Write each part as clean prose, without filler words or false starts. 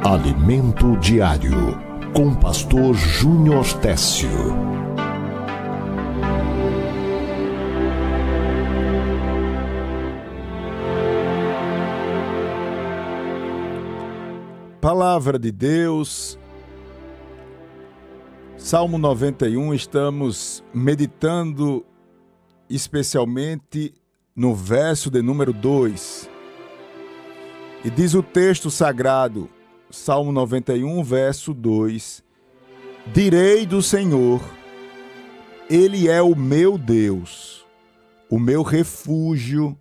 Alimento Diário, com Pastor Júnior Técio. Palavra de Deus, Salmo 91, estamos meditando especialmente no verso de número 2. E diz o texto sagrado, Salmo 91, verso 2: Direi do Senhor, Ele é o meu Deus, o meu refúgio,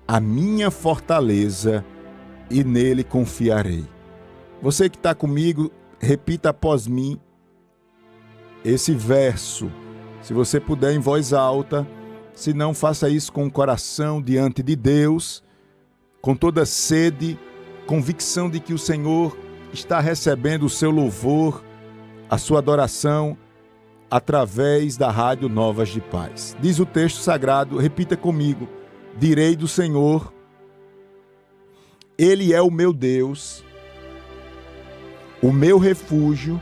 a minha fortaleza, e nele confiarei. Você que está comigo, repita após mim esse verso. Se você puder em voz alta, se não, faça isso com o coração diante de Deus, com toda sede, convicção de que o Senhor está recebendo o seu louvor, a sua adoração, através da Rádio Novas de Paz. Diz o texto sagrado, repita comigo: direi do Senhor, Ele é o meu Deus, o meu refúgio,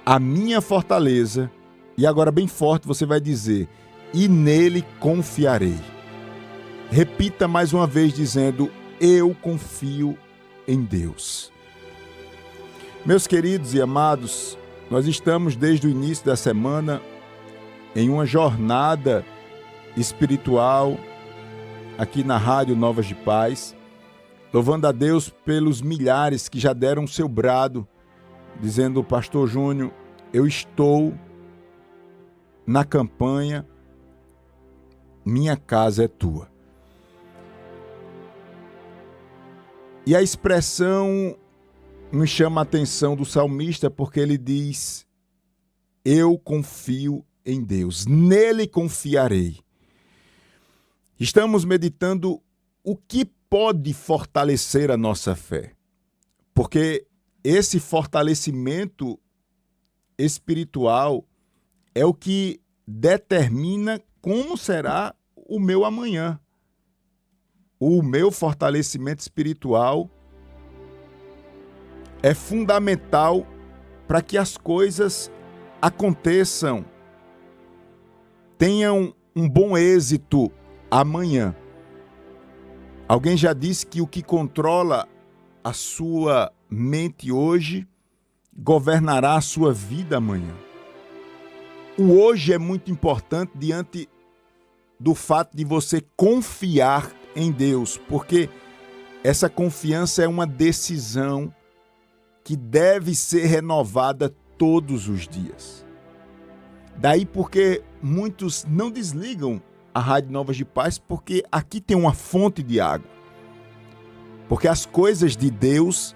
a minha fortaleza. E agora bem forte você vai dizer: e nele confiarei. Repita mais uma vez dizendo: eu confio em Deus. Meus queridos e amados, nós estamos desde o início da semana em uma jornada espiritual aqui na Rádio Novas de Paz, louvando a Deus pelos milhares que já deram seu brado, dizendo: Pastor Júnior, eu estou na campanha, minha casa é tua. E a expressão me chama a atenção do salmista, porque ele diz: eu confio em Deus, nele confiarei. Estamos meditando o que pode fortalecer a nossa fé, porque esse fortalecimento espiritual é o que determina como será o meu amanhã. O meu fortalecimento espiritual é fundamental para que as coisas aconteçam, tenham um bom êxito amanhã. Alguém já disse que o que controla a sua mente hoje governará a sua vida amanhã. O hoje é muito importante diante do fato de você confiar em Deus, porque essa confiança é uma decisão que deve ser renovada todos os dias. Daí porque muitos não desligam a Rádio Novas de Paz, porque aqui tem uma fonte de água. Porque as coisas de Deus,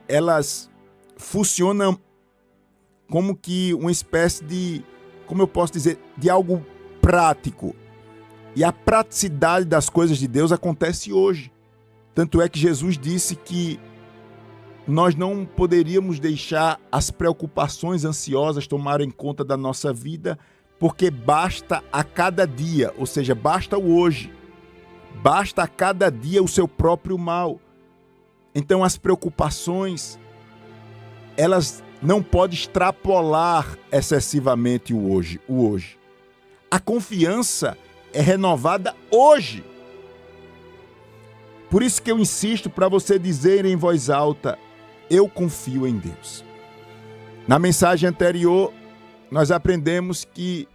elas funcionam como que uma espécie de, como eu posso dizer, de algo prático. E a praticidade das coisas de Deus acontece hoje. Tanto é que Jesus disse que nós não poderíamos deixar as preocupações ansiosas tomarem conta da nossa vida, porque basta a cada dia, ou seja, basta o hoje. Basta a cada dia o seu próprio mal. Então as preocupações, elas não podem extrapolar excessivamente o hoje. A confiança é renovada hoje. Por isso que eu insisto para você dizer em voz alta: eu confio em Deus. Na mensagem anterior, nós aprendemos que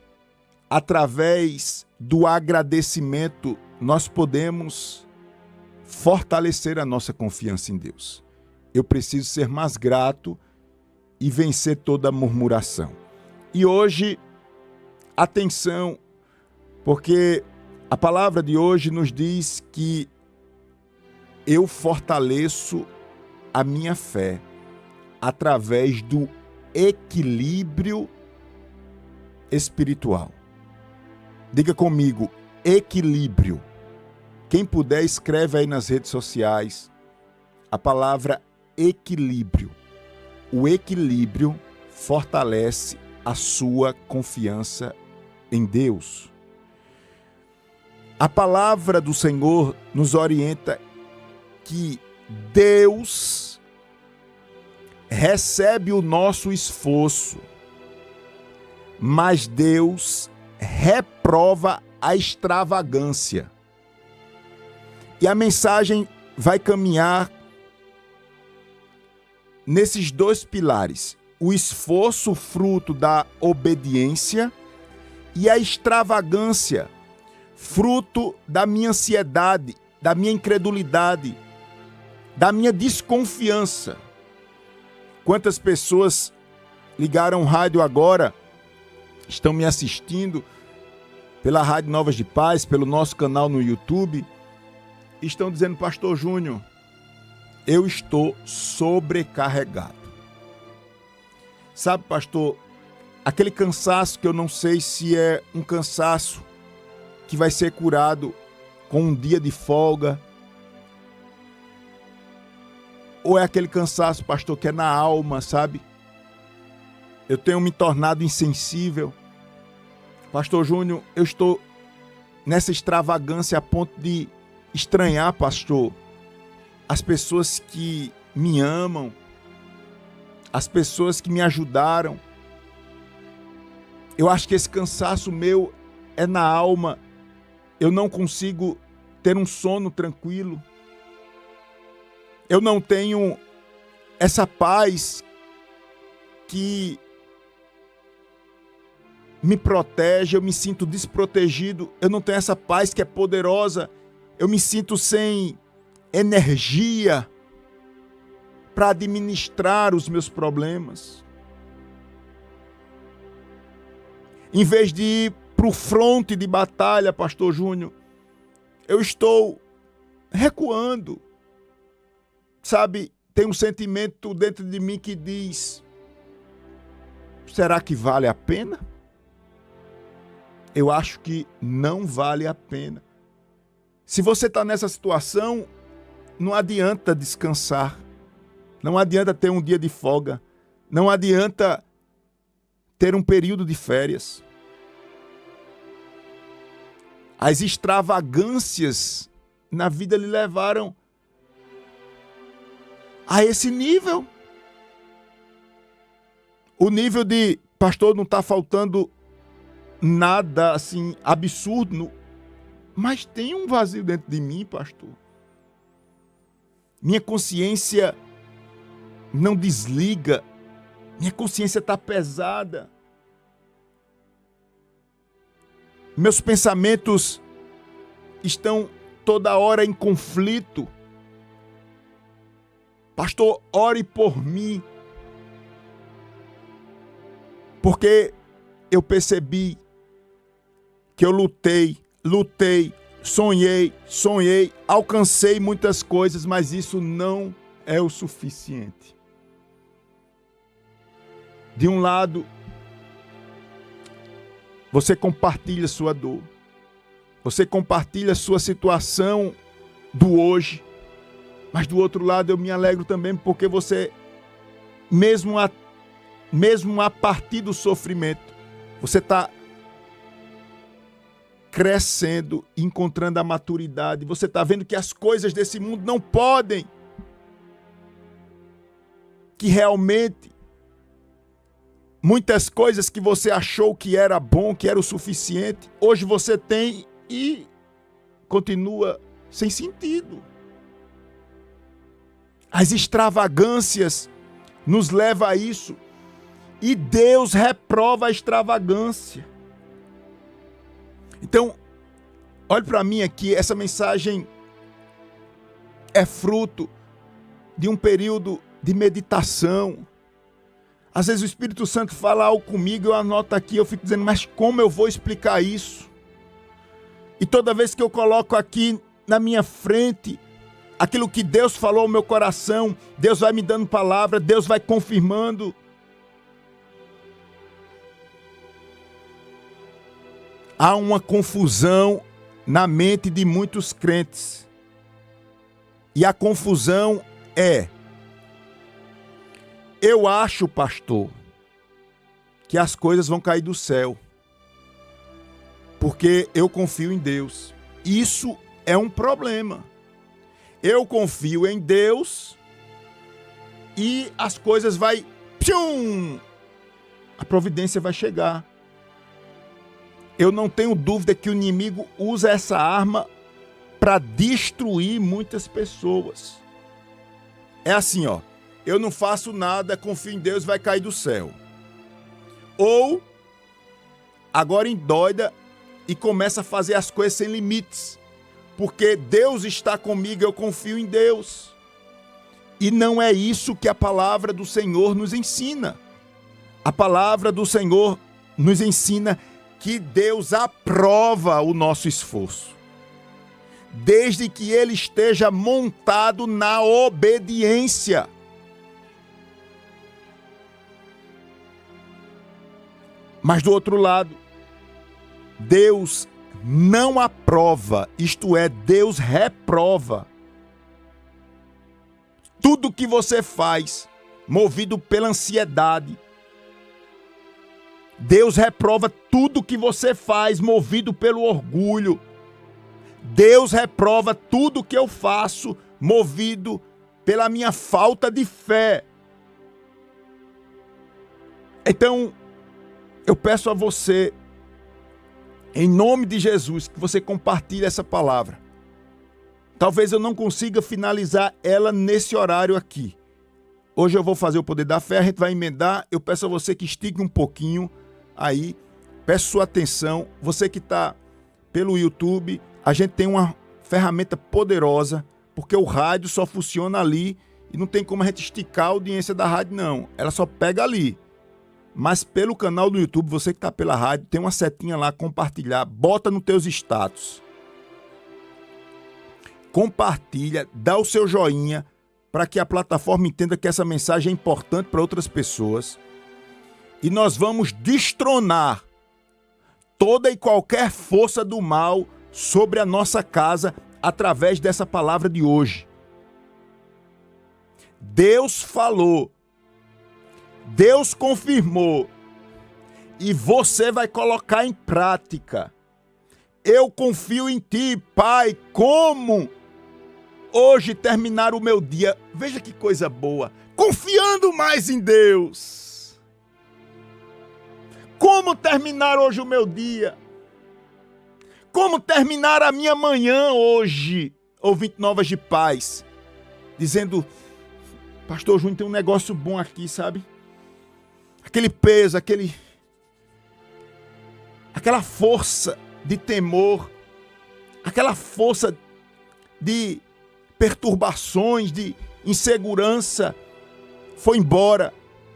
através do agradecimento nós podemos fortalecer a nossa confiança em Deus. Eu preciso ser mais grato e vencer toda murmuração. E hoje, atenção, porque a palavra de hoje nos diz que eu fortaleço a minha fé através do equilíbrio espiritual. Diga comigo: equilíbrio. Quem puder, escreve aí nas redes sociais a palavra equilíbrio. O equilíbrio fortalece a sua confiança em Deus. A palavra do Senhor nos orienta que Deus recebe o nosso esforço, mas Deus reprova a extravagância. E a mensagem vai caminhar nesses dois pilares: o esforço, fruto da obediência, e a extravagância, fruto da minha ansiedade, da minha incredulidade, da minha desconfiança. Quantas pessoas ligaram o rádio agora, estão me assistindo pela Rádio Novas de Paz, pelo nosso canal no YouTube, estão dizendo: Pastor Júnior, eu estou sobrecarregado. Sabe, pastor, aquele cansaço que eu não sei se é um cansaço que vai ser curado com um dia de folga, ou é aquele cansaço, pastor, que é na alma, sabe? Eu tenho me tornado insensível. Pastor Júnior, eu estou nessa extravagância a ponto de estranhar, pastor, as pessoas que me amam, as pessoas que me ajudaram. Eu acho que esse cansaço meu é na alma. Eu não consigo ter um sono tranquilo. Eu não tenho essa paz que me protege, eu me sinto desprotegido. Eu não tenho essa paz que é poderosa. Eu me sinto sem energia para administrar os meus problemas. Em vez de ir para o fronte de batalha, pastor Júnior, eu estou recuando. Sabe, tem um sentimento dentro de mim que diz: será que vale a pena? Eu acho que não vale a pena. Se você está nessa situação, não adianta descansar. Não adianta ter um dia de folga. Não adianta ter um período de férias. As extravagâncias na vida lhe levaram a esse nível. O nível de: pastor, não está faltando nada assim absurdo, mas tem um vazio dentro de mim, pastor. Minha consciência não desliga, minha consciência está pesada. Meus pensamentos estão toda hora em conflito. Pastor, ore por mim, porque eu percebi que eu lutei, sonhei, alcancei muitas coisas, mas isso não é o suficiente. De um lado, você compartilha sua dor, você compartilha sua situação do hoje, mas do outro lado eu me alegro também porque você, mesmo a partir do sofrimento, você está crescendo, encontrando a maturidade, você está vendo que as coisas desse mundo não podem, que realmente muitas coisas que você achou que era bom, que era o suficiente, hoje você tem e continua sem sentido. As extravagâncias nos levam a isso. E Deus reprova a extravagância. Então, olhe para mim aqui, essa mensagem é fruto de um período de meditação. Às vezes o Espírito Santo fala algo comigo, eu anoto aqui, eu fico dizendo: mas como eu vou explicar isso? E toda vez que eu coloco aqui na minha frente aquilo que Deus falou ao meu coração, Deus vai me dando palavra, Deus vai confirmando. Há uma confusão na mente de muitos crentes. E a confusão é: eu acho, pastor, que as coisas vão cair do céu, porque eu confio em Deus. Isso é um problema. Eu confio em Deus e as coisas vai... Pshum! A providência vai chegar. Eu não tenho dúvida que o inimigo usa essa arma para destruir muitas pessoas. É assim, ó. Eu não faço nada, confio em Deus, vai cair do céu. Ou, agora endoida e começa a fazer as coisas sem limites. Porque Deus está comigo, eu confio em Deus. E não é isso que a palavra do Senhor nos ensina. A palavra do Senhor nos ensina que Deus aprova o nosso esforço, desde que ele esteja montado na obediência. Mas do outro lado, Deus não aprova, isto é, Deus reprova tudo que você faz movido pela ansiedade. Deus reprova tudo que você faz movido pelo orgulho. Deus reprova tudo que eu faço movido pela minha falta de fé. Então, eu peço a você, em nome de Jesus, que você compartilhe essa palavra. Talvez eu não consiga finalizar ela nesse horário aqui. Hoje eu vou fazer o poder da fé, a gente vai emendar. Eu peço a você que estique um pouquinho aí. Peço sua atenção. Você que está pelo YouTube, a gente tem uma ferramenta poderosa, porque o rádio só funciona ali e não tem como a gente esticar a audiência da rádio, não. Ela só pega ali. Mas pelo canal do YouTube, você que está pela rádio, tem uma setinha lá, compartilhar, bota nos teus status. Compartilha, dá o seu joinha, para que a plataforma entenda que essa mensagem é importante para outras pessoas. E nós vamos destronar toda e qualquer força do mal sobre a nossa casa através dessa palavra de hoje. Deus falou, Deus confirmou, e você vai colocar em prática. Eu confio em ti, Pai, como hoje terminar o meu dia. Veja que coisa boa, confiando mais em Deus. Como terminar hoje o meu dia? Como terminar a minha manhã hoje? Ouvinte Novas de Paz, dizendo: Pastor Júnior, tem um negócio bom aqui, sabe? Aquele peso, aquela força de temor, aquela força de perturbações, de insegurança, foi embora.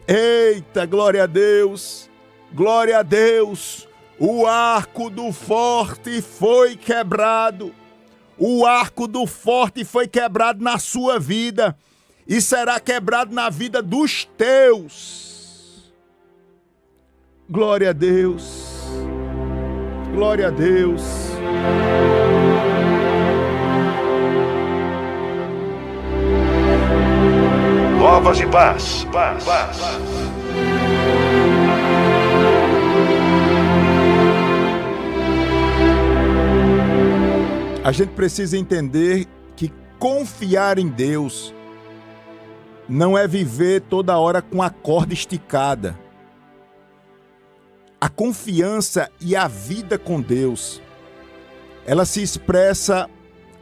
Eita, glória a Deus, glória a Deus. O arco do forte foi quebrado. O arco do forte foi quebrado na sua vida e será quebrado na vida dos teus. Glória a Deus. Glória a Deus. Novas de Paz. Paz. A gente precisa entender que confiar em Deus não é viver toda hora com a corda esticada. A confiança e a vida com Deus, ela se expressa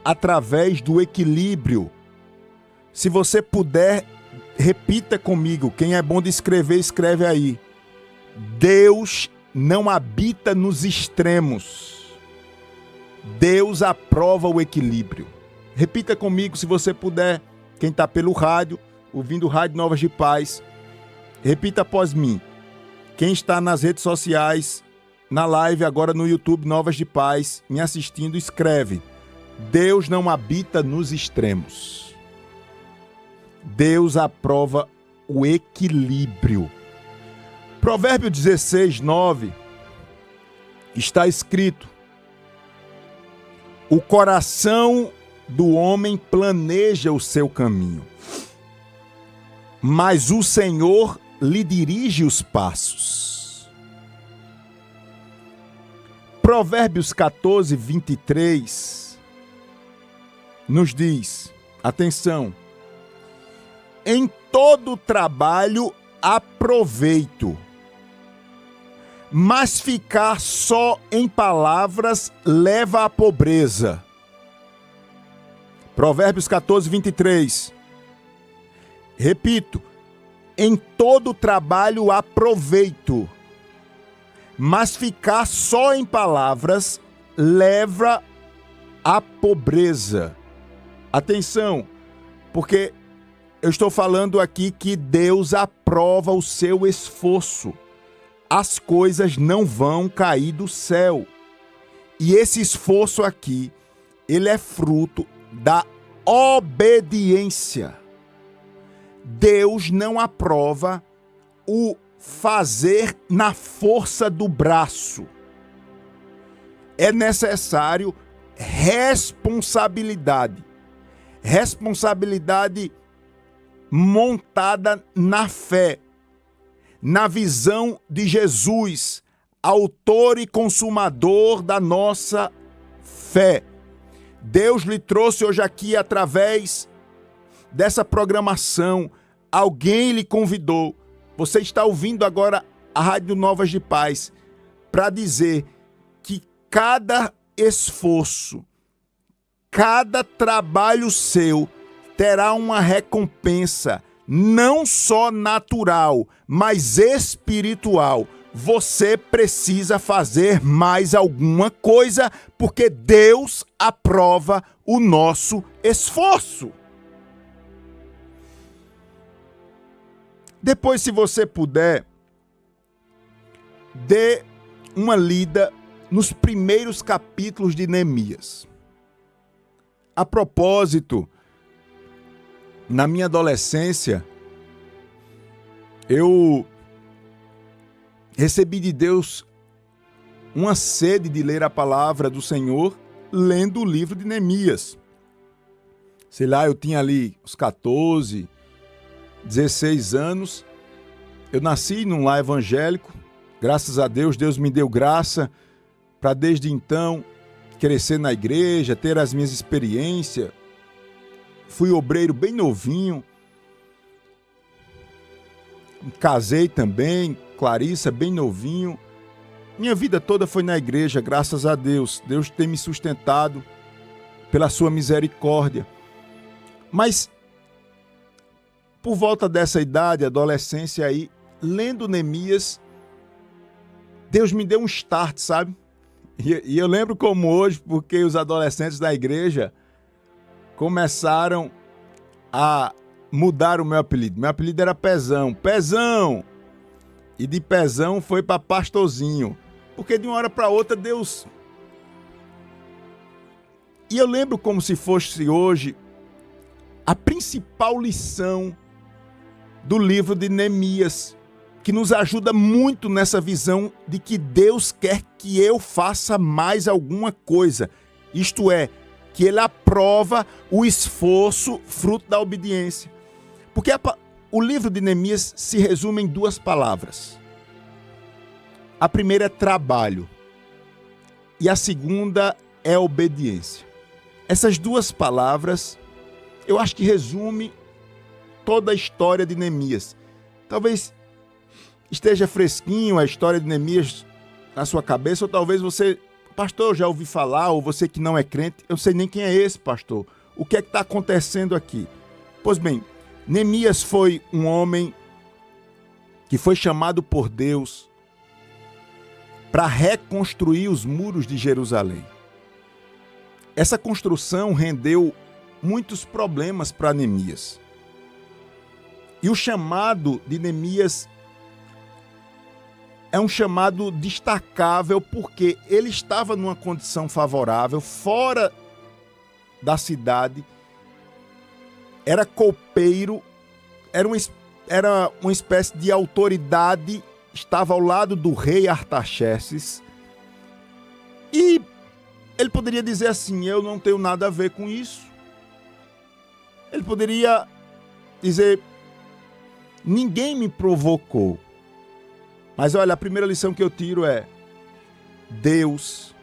através do equilíbrio. Se você puder, repita comigo. Quem é bom de escrever, escreve aí. Deus não habita nos extremos. Deus aprova o equilíbrio. Repita comigo, se você puder. Quem está pelo rádio, ouvindo o Rádio Novas de Paz, repita após mim. Quem está nas redes sociais, na live agora no YouTube Novas de Paz, me assistindo, escreve: Deus não habita nos extremos. Deus aprova o equilíbrio. Provérbio 16:9 está escrito: o coração do homem planeja o seu caminho, mas o Senhor lhe dirige os passos. Provérbios 14:23 nos diz, atenção: em todo trabalho há proveito, mas ficar só em palavras leva à pobreza. Provérbios 14, 23. Repito, em todo trabalho há proveito, mas ficar só em palavras leva à pobreza. Atenção, porque eu estou falando aqui que Deus aprova o seu esforço. As coisas não vão cair do céu. E esse esforço aqui, ele é fruto da obediência. Deus não aprova o fazer na força do braço. É necessário responsabilidade. Responsabilidade montada na fé, na visão de Jesus, autor e consumador da nossa fé. Deus lhe trouxe hoje aqui através dessa programação, alguém lhe convidou. Você está ouvindo agora a Rádio Novas de Paz para dizer que cada esforço, cada trabalho seu terá uma recompensa, não só natural, mas espiritual. Você precisa fazer mais alguma coisa, porque Deus aprova o nosso esforço. Depois, se você puder, dê uma lida nos primeiros capítulos de Neemias. A propósito, na minha adolescência, eu recebi de Deus uma sede de ler a palavra do Senhor, lendo o livro de Neemias. Sei lá, eu tinha ali uns 14, 16 anos. Eu nasci num lar evangélico. Graças a Deus, Deus me deu graça para desde então crescer na igreja, ter as minhas experiências. Fui obreiro bem novinho. Casei também, Clarissa, bem novinho. Minha vida toda foi na igreja, graças a Deus. Deus tem me sustentado pela sua misericórdia. Mas, por volta dessa idade, adolescência aí, lendo Neemias, Deus me deu um start, sabe? E eu lembro como hoje, porque os adolescentes da igreja começaram a mudar o meu apelido. Meu apelido era Pezão. Pezão! E de Pezão foi para Pastorzinho. Porque de uma hora para outra Deus... E eu lembro como se fosse hoje a principal lição do livro de Neemias, que nos ajuda muito nessa visão de que Deus quer que eu faça mais alguma coisa. Isto é, que Ele aprova o esforço fruto da obediência. Porque o livro de Neemias se resume em duas palavras. A primeira é trabalho e a segunda é obediência. Essas duas palavras, eu acho que resume toda a história de Neemias. Talvez esteja fresquinho a história de Neemias na sua cabeça, ou talvez você, pastor, eu já ouvi falar, ou você que não é crente, eu sei nem quem é esse pastor. O que é que está acontecendo aqui? Pois bem, Neemias foi um homem que foi chamado por Deus para reconstruir os muros de Jerusalém. Essa construção rendeu muitos problemas para Neemias. E o chamado de Neemias é um chamado destacável porque ele estava numa condição favorável, fora da cidade, era copeiro, era uma espécie de autoridade, estava ao lado do rei Artaxerxes, e ele poderia dizer assim, eu não tenho nada a ver com isso. Ele poderia dizer, ninguém me provocou. Mas olha, a primeira lição que eu tiro é, Deus,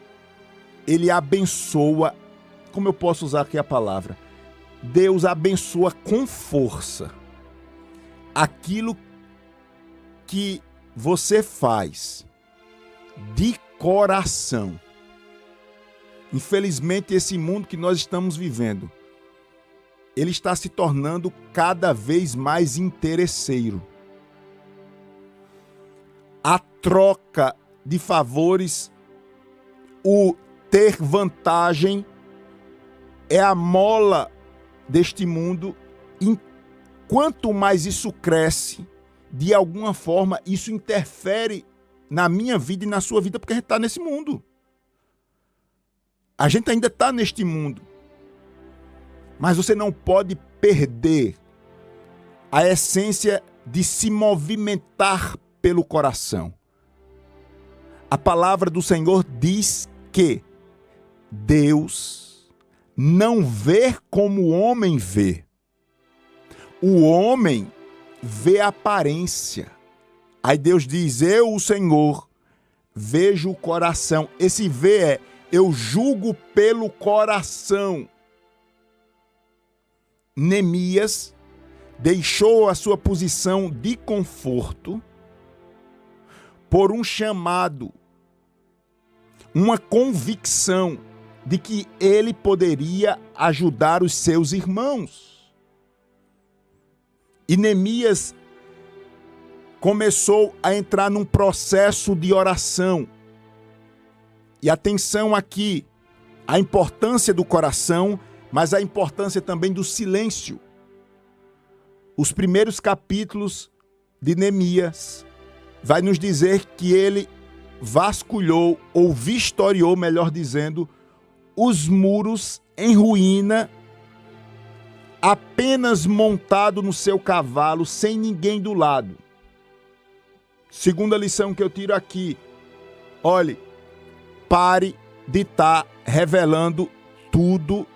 Ele abençoa, como eu posso usar aqui a palavra? Deus abençoa com força. aquilo que você faz de coração. Infelizmente, esse mundo que nós estamos vivendo, ele está se tornando cada vez mais interesseiro. A troca de favores, o ter vantagem, é a mola deste mundo. E quanto mais isso cresce, de alguma forma, isso interfere na minha vida e na sua vida, porque a gente está nesse mundo. A gente ainda está neste mundo. Mas você não pode perder a essência de se movimentar pelo coração. A palavra do Senhor diz que Deus não vê como o homem vê. O homem vê a aparência. Aí Deus diz: eu, o Senhor, vejo o coração. Esse ver é: eu julgo pelo coração. Neemias deixou a sua posição de conforto por um chamado, uma convicção de que ele poderia ajudar os seus irmãos. E Neemias começou a entrar num processo de oração. E atenção aqui, a importância do coração, mas a importância também do silêncio. Os primeiros capítulos de Neemias vai nos dizer que ele vasculhou, ou vistoriou, melhor dizendo, os muros em ruína, apenas montado no seu cavalo, sem ninguém do lado. Segunda lição que eu tiro aqui: olhe, pare de estar revelando tudo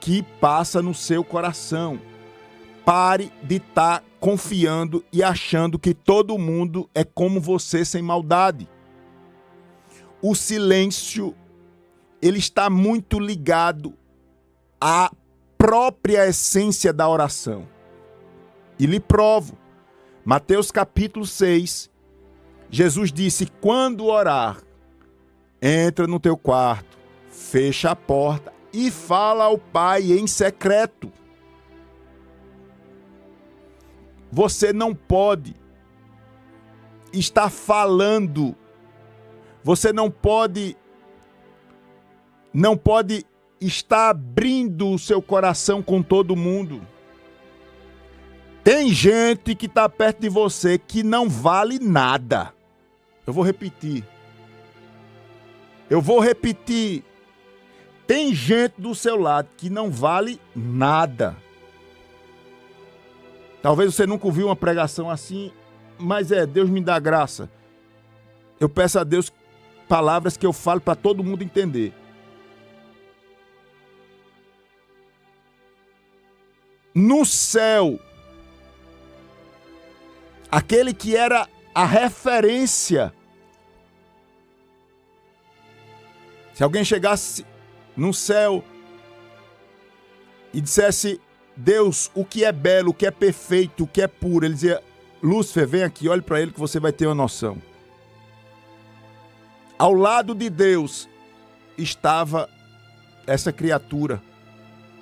que passa no seu coração. Pare de estar confiando e achando que todo mundo é como você, sem maldade. O silêncio, ele está muito ligado à própria essência da oração. E lhe provo. Mateus capítulo 6, Jesus disse: quando orar, entra no teu quarto, fecha a porta e fala ao Pai em secreto. Você não pode estar falando, você não pode estar abrindo o seu coração com todo mundo. Tem gente que está perto de você que não vale nada. Eu vou repetir. Tem gente do seu lado que não vale nada. Talvez você nunca ouviu uma pregação assim, mas Deus me dá graça. Eu peço a Deus palavras que eu falo para todo mundo entender. No céu, aquele que era a referência, se alguém chegasse no céu e dissesse: Deus, o que é belo, o que é perfeito, o que é puro, ele dizia: Lúcifer, vem aqui, olhe para ele que você vai ter uma noção. Ao lado de Deus estava essa criatura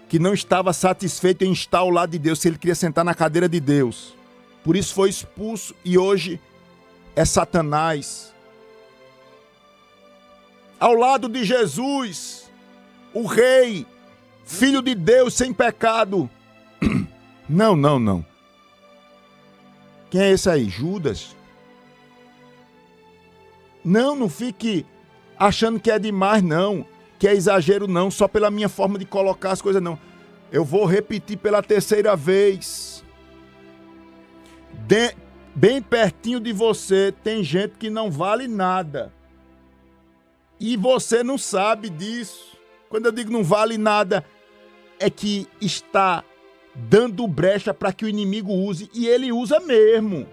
que não estava satisfeito em estar ao lado de Deus, se ele queria sentar na cadeira de Deus. Por isso foi expulso e hoje é Satanás. Ao lado de Jesus, o Rei, Filho de Deus sem pecado. Não. Quem é esse aí? Judas? Não fique achando que é demais, não. Que é exagero, não. Só pela minha forma de colocar as coisas, não. Eu vou repetir pela terceira vez. Bem pertinho de você tem gente que não vale nada. E você não sabe disso. Quando eu digo não vale nada, é que está dando brecha para que o inimigo use, e ele usa mesmo.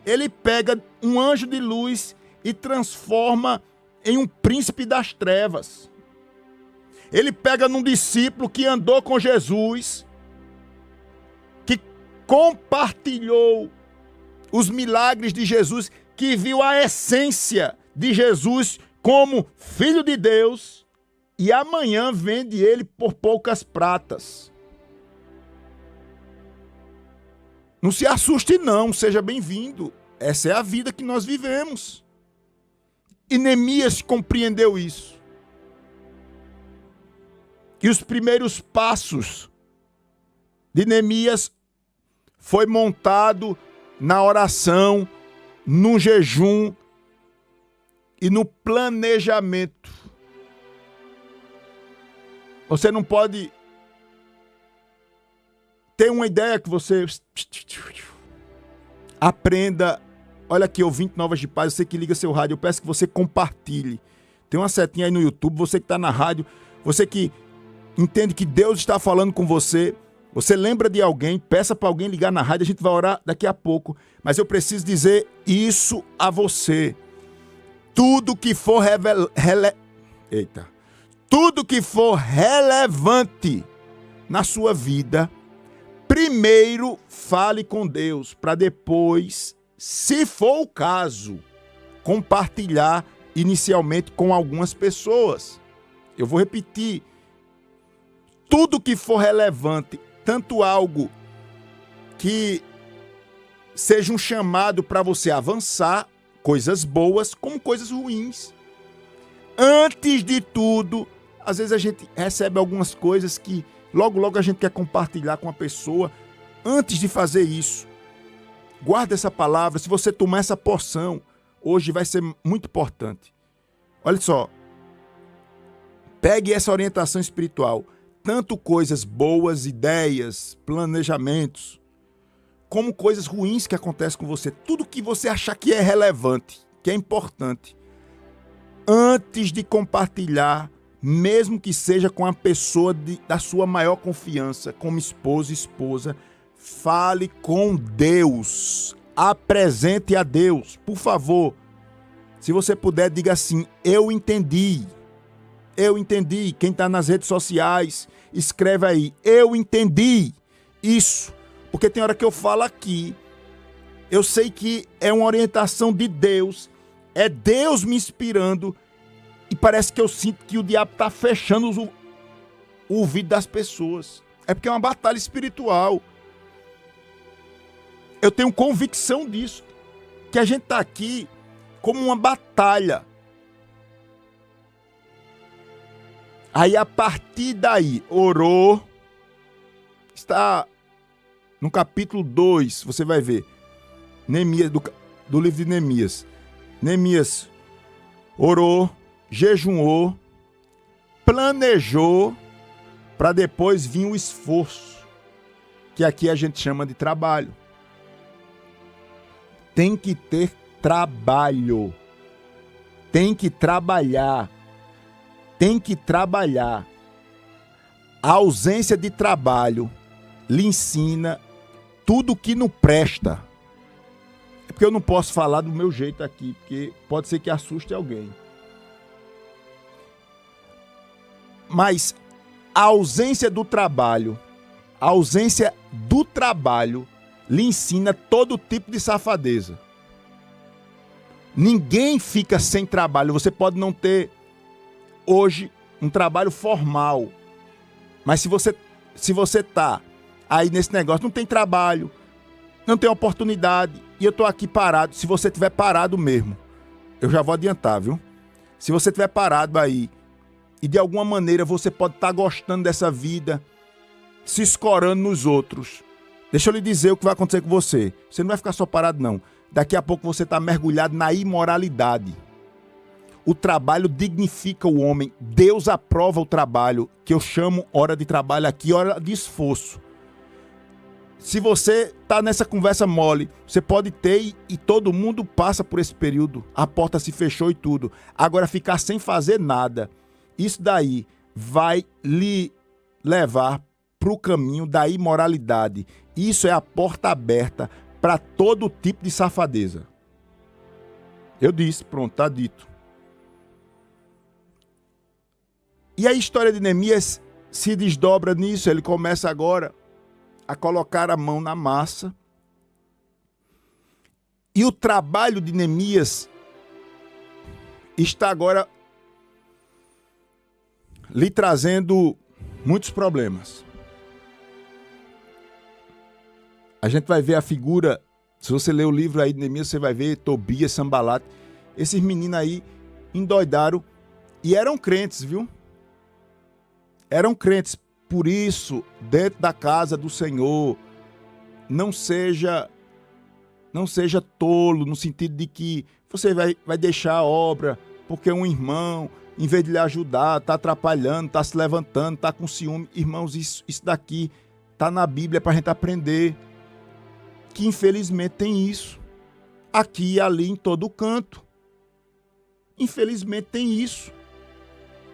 Ele pega um anjo de luz e transforma em um príncipe das trevas. Ele pega num discípulo que andou com Jesus, que compartilhou os milagres de Jesus, que viu a essência de Jesus como Filho de Deus, e amanhã vende ele por poucas pratas. Não se assuste não, seja bem-vindo. Essa é a vida que nós vivemos. E Neemias compreendeu isso. E os primeiros passos de Neemias foi montado na oração, no jejum e no planejamento. Você não pode ter uma ideia que você aprenda. Olha aqui, ouvinte Novas de Paz, você que liga seu rádio, eu peço que você compartilhe. Tem uma setinha aí no YouTube, você que está na rádio, você que entende que Deus está falando com você, você lembra de alguém, peça para alguém ligar na rádio, a gente vai orar daqui a pouco. Mas eu preciso dizer isso a você. Tudo que for tudo que for relevante na sua vida, primeiro fale com Deus, para depois, se for o caso, compartilhar inicialmente com algumas pessoas. Eu vou repetir. Tudo que for relevante, tanto algo que seja um chamado para você avançar, coisas boas, como coisas ruins. Antes de tudo, às vezes a gente recebe algumas coisas que logo a gente quer compartilhar com a pessoa. Antes de fazer isso, guarda essa palavra. Se você tomar essa porção, hoje vai ser muito importante. Olha só, pegue essa orientação espiritual. Tanto coisas boas, ideias, planejamentos, como coisas ruins que acontecem com você. Tudo que você achar que é relevante, que é importante. Antes de compartilhar, mesmo que seja com a pessoa da sua maior confiança, como esposo e esposa, fale com Deus. Apresente a Deus, por favor. Se você puder, diga assim: eu entendi. Eu entendi. Quem está nas redes sociais, escreve aí: eu entendi isso. Porque tem hora que eu falo aqui, eu sei que é uma orientação de Deus, é Deus me inspirando, e parece que eu sinto que o diabo está fechando o ouvido das pessoas. É porque é uma batalha espiritual. Eu tenho convicção disso, que a gente está aqui como uma batalha. Aí, a partir daí, orou. Está no capítulo 2, você vai ver. Neemias, do livro de Neemias. Neemias orou, jejuou, planejou, para depois vir o esforço, que aqui a gente chama de trabalho. Tem que ter trabalho. Tem que trabalhar. Tem que trabalhar. A ausência de trabalho lhe ensina tudo que não presta. É porque eu não posso falar do meu jeito aqui, porque pode ser que assuste alguém. Mas a ausência do trabalho lhe ensina todo tipo de safadeza. Ninguém fica sem trabalho. Você pode não ter hoje um trabalho formal, mas se você tá aí nesse negócio, não tem trabalho, não tem oportunidade, e eu tô aqui parado. Se você tiver parado mesmo, eu já vou adiantar, viu? Se você tiver parado aí e de alguma maneira você pode estar gostando dessa vida, se escorando nos outros, deixa eu lhe dizer o que vai acontecer com você. Você não vai ficar só parado, não. Daqui a pouco você está mergulhado na imoralidade. O trabalho dignifica o homem. Deus aprova o trabalho, que eu chamo hora de trabalho aqui, hora de esforço. Se você está nessa conversa mole, você pode ter, e todo mundo passa por esse período. A porta se fechou e tudo. Agora, ficar sem fazer nada, isso daí vai lhe levar para o caminho da imoralidade. Isso é a porta aberta para todo tipo de safadeza. Eu disse, pronto, está dito. E a história de Neemias se desdobra nisso. Ele começa agora a colocar a mão na massa. E o trabalho de Neemias está agora lhe trazendo muitos problemas. A gente vai ver a figura, se você ler o livro aí de Neemias, você vai ver Tobias, Sambalate. Esses meninos aí endoidaram e eram crentes, viu? Eram crentes. Por isso, dentro da casa do Senhor, não seja tolo, no sentido de que você vai deixar a obra porque um irmão, em vez de lhe ajudar, está atrapalhando, está se levantando, está com ciúme. Irmãos, isso daqui está na Bíblia para a gente aprender. Que infelizmente tem isso. Aqui e ali, em todo canto. Infelizmente tem isso.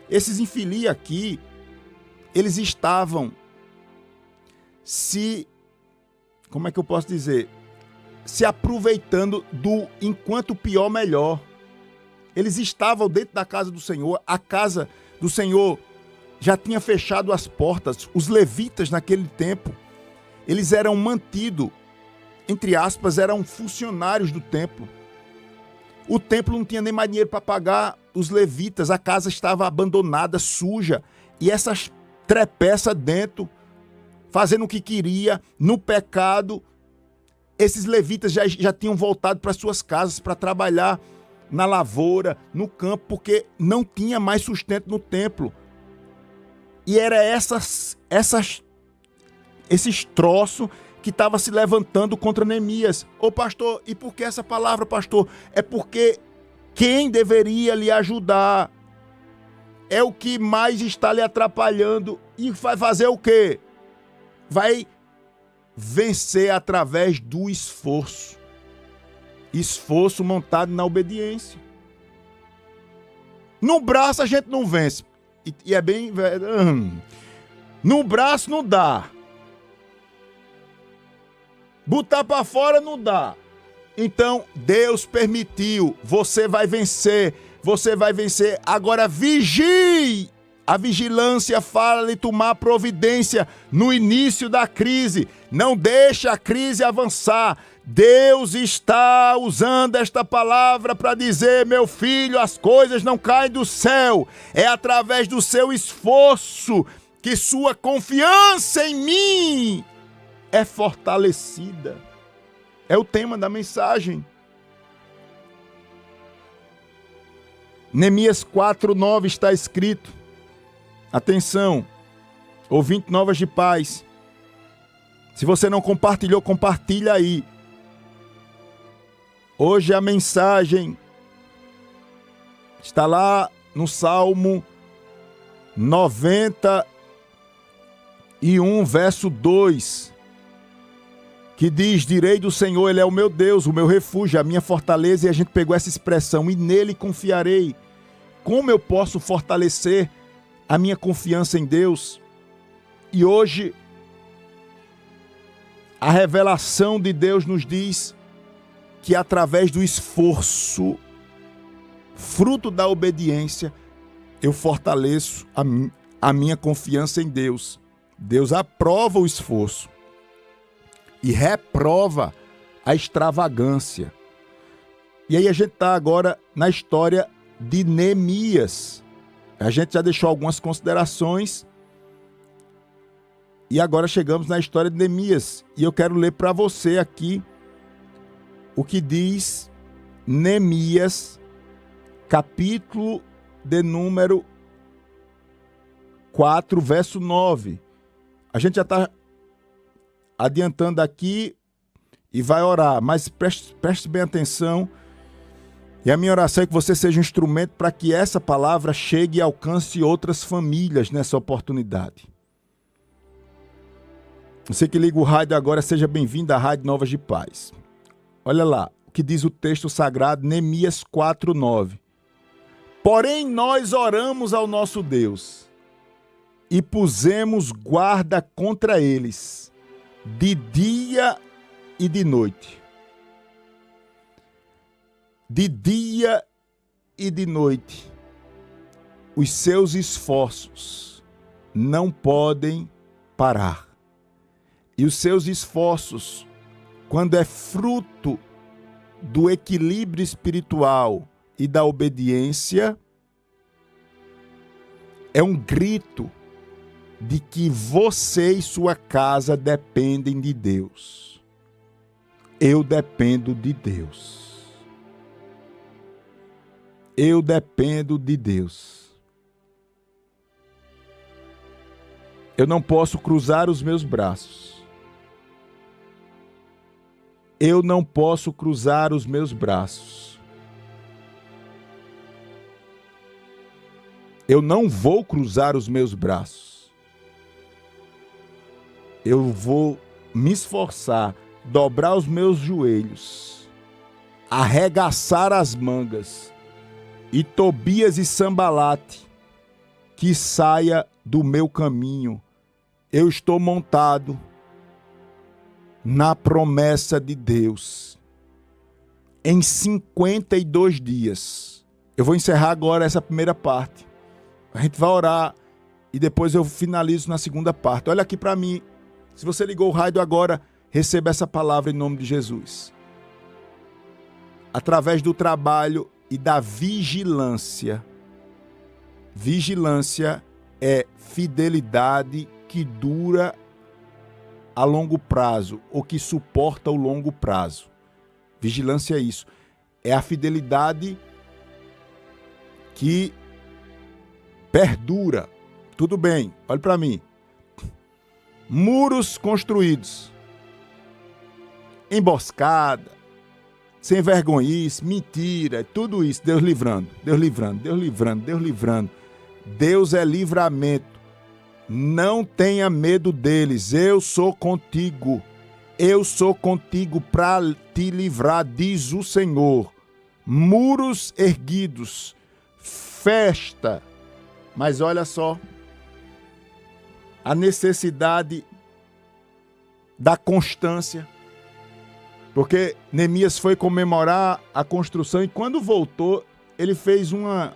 Esses infeliz aqui, eles estavam como é que eu posso dizer? Se aproveitando do enquanto pior, melhor. Eles estavam dentro da casa do Senhor. A casa do Senhor já tinha fechado as portas. Os levitas naquele tempo, eles eram mantidos, entre aspas, eram funcionários do templo. O templo não tinha nem mais dinheiro para pagar os levitas. A casa estava abandonada, suja. E essas trepeças dentro, fazendo o que queria, no pecado. Esses levitas já tinham voltado para suas casas para trabalhar na lavoura, no campo, porque não tinha mais sustento no templo. E era esses troços que estavam se levantando contra Neemias. Ô pastor, e por que essa palavra, pastor? É porque quem deveria lhe ajudar é o que mais está lhe atrapalhando. E vai fazer o quê? Vai vencer através do esforço. Esforço montado na obediência. No braço a gente não vence. E é bem... No braço não dá. Botar para fora não dá. Então, Deus permitiu. Você vai vencer. Você vai vencer. Agora, vigie. A vigilância fala de tomar providência no início da crise. Não deixe a crise avançar. Deus está usando esta palavra para dizer, meu filho, as coisas não caem do céu. É através do seu esforço que sua confiança em mim é fortalecida. É o tema da mensagem. Neemias 4:9 está escrito. Atenção, ouvinte Novas de Paz. Se você não compartilhou, compartilha aí. Hoje a mensagem está lá no Salmo 91, verso 2, que diz, direi do Senhor, Ele é o meu Deus, o meu refúgio, a minha fortaleza, e a gente pegou essa expressão, e nele confiarei. Como eu posso fortalecer a minha confiança em Deus? E hoje, a revelação de Deus nos diz que através do esforço, fruto da obediência, eu fortaleço a minha confiança em Deus. Deus aprova o esforço e reprova a extravagância. E aí a gente está agora na história de Neemias. A gente já deixou algumas considerações e agora chegamos na história de Neemias. E eu quero ler para você aqui o que diz Neemias, capítulo de número 4, verso 9. A gente já está adiantando aqui e vai orar, mas preste bem atenção. E a minha oração é que você seja um instrumento para que essa palavra chegue e alcance outras famílias nessa oportunidade. Você que liga o rádio agora, seja bem-vindo à Rádio Novas de Paz. Olha lá, o que diz o texto sagrado, Neemias 4:9. Porém, nós oramos ao nosso Deus e pusemos guarda contra eles, de dia e de noite. De dia e de noite, os seus esforços não podem parar. E os seus esforços, quando é fruto do equilíbrio espiritual e da obediência, é um grito de que você e sua casa dependem de Deus. Eu dependo de Deus. Eu dependo de Deus. Eu não posso cruzar os meus braços. Eu não posso cruzar os meus braços. Eu não vou cruzar os meus braços. Eu vou me esforçar, dobrar os meus joelhos, arregaçar as mangas, e Tobias e Sambalate, que saia do meu caminho. Eu estou montado na promessa de Deus. Em 52 dias. Eu vou encerrar agora essa primeira parte. A gente vai orar e depois eu finalizo na segunda parte. Olha aqui para mim. Se você ligou o rádio agora, receba essa palavra em nome de Jesus. Através do trabalho e da vigilância. Vigilância é fidelidade que dura a longo prazo, ou que suporta o longo prazo. Vigilância é isso. É a fidelidade que perdura. Tudo bem, olha para mim. Muros construídos, emboscada, sem vergonhice, mentira, tudo isso, Deus livrando, Deus livrando, Deus livrando, Deus livrando. Deus é livramento. Não tenha medo deles, eu sou contigo. Eu sou contigo para te livrar, diz o Senhor. Muros erguidos, festa. Mas olha só, a necessidade da constância. Porque Neemias foi comemorar a construção e quando voltou, ele fez uma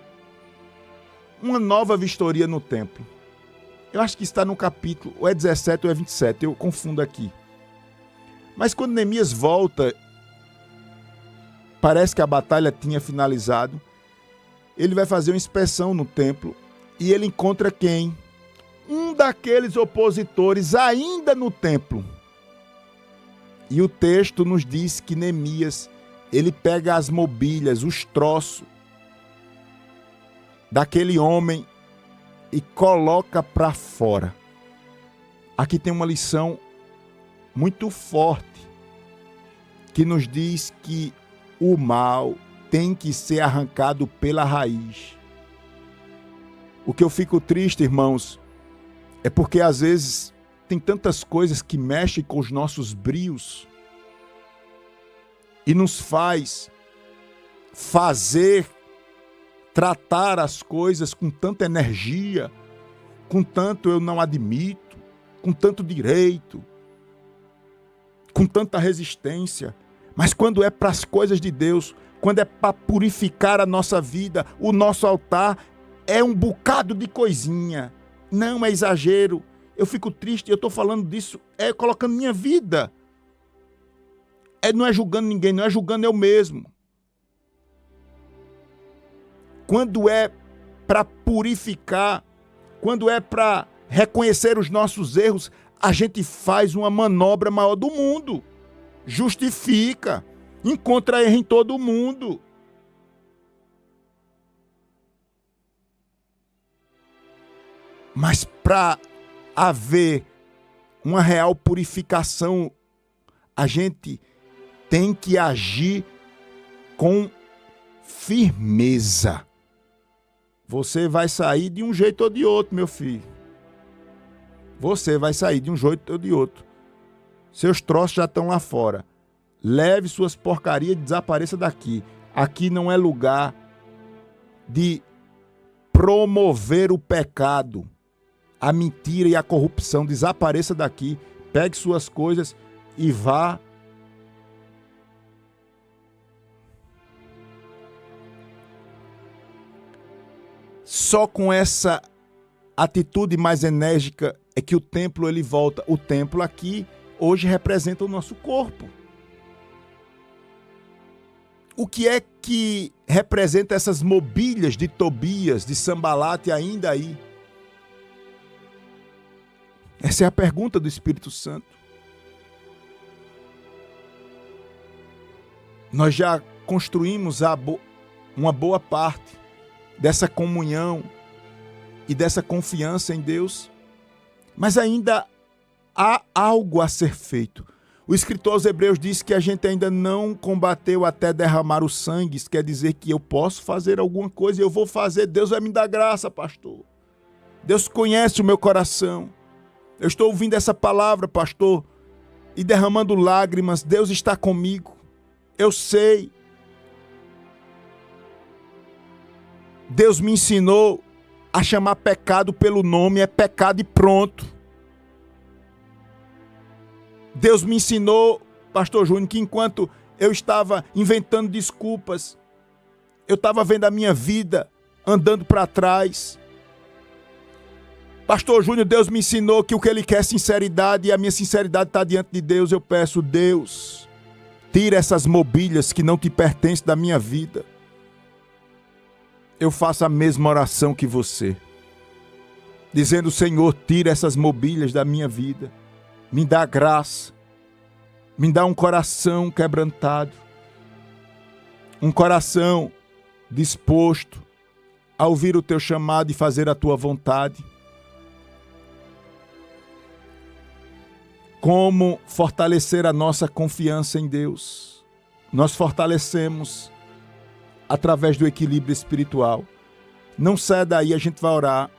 nova vistoria no templo. Eu acho que está no capítulo, ou é 17 ou é 27, eu confundo aqui. Mas quando Neemias volta, parece que a batalha tinha finalizado, ele vai fazer uma inspeção no templo e ele encontra quem? Um daqueles opositores ainda no templo. E o texto nos diz que Neemias, ele pega as mobílias, os troços daquele homem e coloca para fora. Aqui tem uma lição muito forte que nos diz que o mal tem que ser arrancado pela raiz. O que eu fico triste, irmãos, é porque às vezes tem tantas coisas que mexem com os nossos brios e nos faz tratar as coisas com tanta energia, com tanto eu não admito, com tanto direito, com tanta resistência. Mas quando é para as coisas de Deus, quando é para purificar a nossa vida, o nosso altar é um bocado de coisinha. Não é exagero. Eu fico triste, eu estou falando disso, colocando minha vida. Não é julgando ninguém, não é julgando eu mesmo. Quando é para purificar, quando é para reconhecer os nossos erros, a gente faz uma manobra maior do mundo. Justifica, encontra erro em todo mundo. Mas para haver uma real purificação, a gente tem que agir com firmeza. Você vai sair de um jeito ou de outro, meu filho. Você vai sair de um jeito ou de outro. Seus troços já estão lá fora. Leve suas porcarias e desapareça daqui. Aqui não é lugar de promover o pecado, a mentira e a corrupção. Desapareça daqui. Pegue suas coisas e vá. Só com essa atitude mais enérgica é que o templo ele volta. O templo aqui hoje representa o nosso corpo. O que é que representa essas mobílias de Tobias, de Sambalate ainda aí? Essa é a pergunta do Espírito Santo. Nós já construímos uma boa parte dessa comunhão e dessa confiança em Deus, mas ainda há algo a ser feito. O escritor aos Hebreus diz que a gente ainda não combateu até derramar o sangue. Isso quer dizer que eu posso fazer alguma coisa e eu vou fazer. Deus vai me dar graça, pastor. Deus conhece o meu coração. Eu estou ouvindo essa palavra, pastor, e derramando lágrimas. Deus está comigo. Eu sei. Deus me ensinou a chamar pecado pelo nome. É pecado e pronto. Deus me ensinou, pastor Júnior, que enquanto eu estava inventando desculpas, eu estava vendo a minha vida andando para trás. Pastor Júnior, Deus me ensinou que o que Ele quer é sinceridade, e a minha sinceridade está diante de Deus. Eu peço, Deus, tira essas mobílias que não te pertencem da minha vida. Eu faço a mesma oração que você, dizendo, Senhor, tira essas mobílias da minha vida. Me dá graça, me dá um coração quebrantado, um coração disposto a ouvir o teu chamado e fazer a tua vontade. Como fortalecer a nossa confiança em Deus? Nós fortalecemos através do equilíbrio espiritual. Não saia daí, a gente vai orar,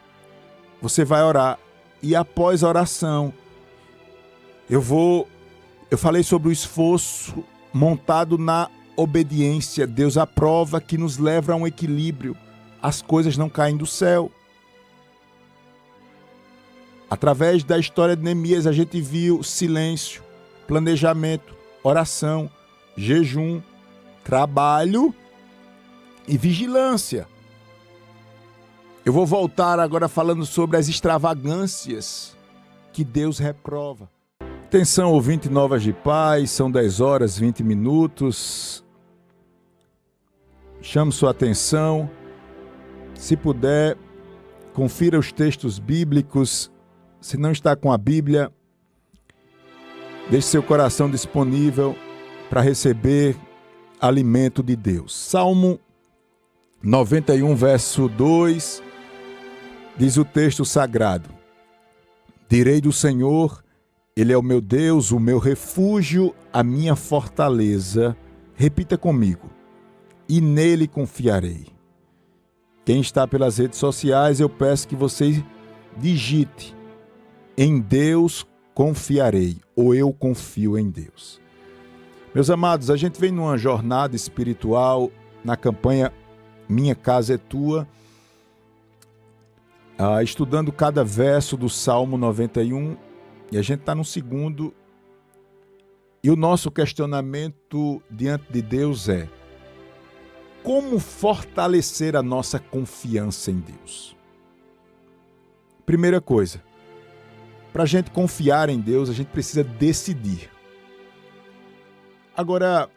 você vai orar, e após a oração, eu falei sobre o esforço montado na obediência. Deus aprova que nos leva a um equilíbrio. As coisas não caem do céu. Através da história de Neemias, a gente viu silêncio, planejamento, oração, jejum, trabalho e vigilância. Eu vou voltar agora falando sobre as extravagâncias que Deus reprova. Atenção, ouvinte Novas de Paz, são 10 horas 20 minutos. Chamo sua atenção. Se puder, confira os textos bíblicos. Se não está com a Bíblia, deixe seu coração disponível para receber alimento de Deus. Salmo 91, verso 2, diz o texto sagrado: direi do Senhor, Ele é o meu Deus, o meu refúgio, a minha fortaleza. Repita comigo: e nele confiarei. Quem está pelas redes sociais, eu peço que você digite: em Deus confiarei, ou eu confio em Deus. Meus amados, a gente vem numa jornada espiritual na campanha Minha Casa é Tua, estudando cada verso do Salmo 91, e a gente está no segundo, e o nosso questionamento diante de Deus é: como fortalecer a nossa confiança em Deus? Primeira coisa, para a gente confiar em Deus, a gente precisa decidir. Agora,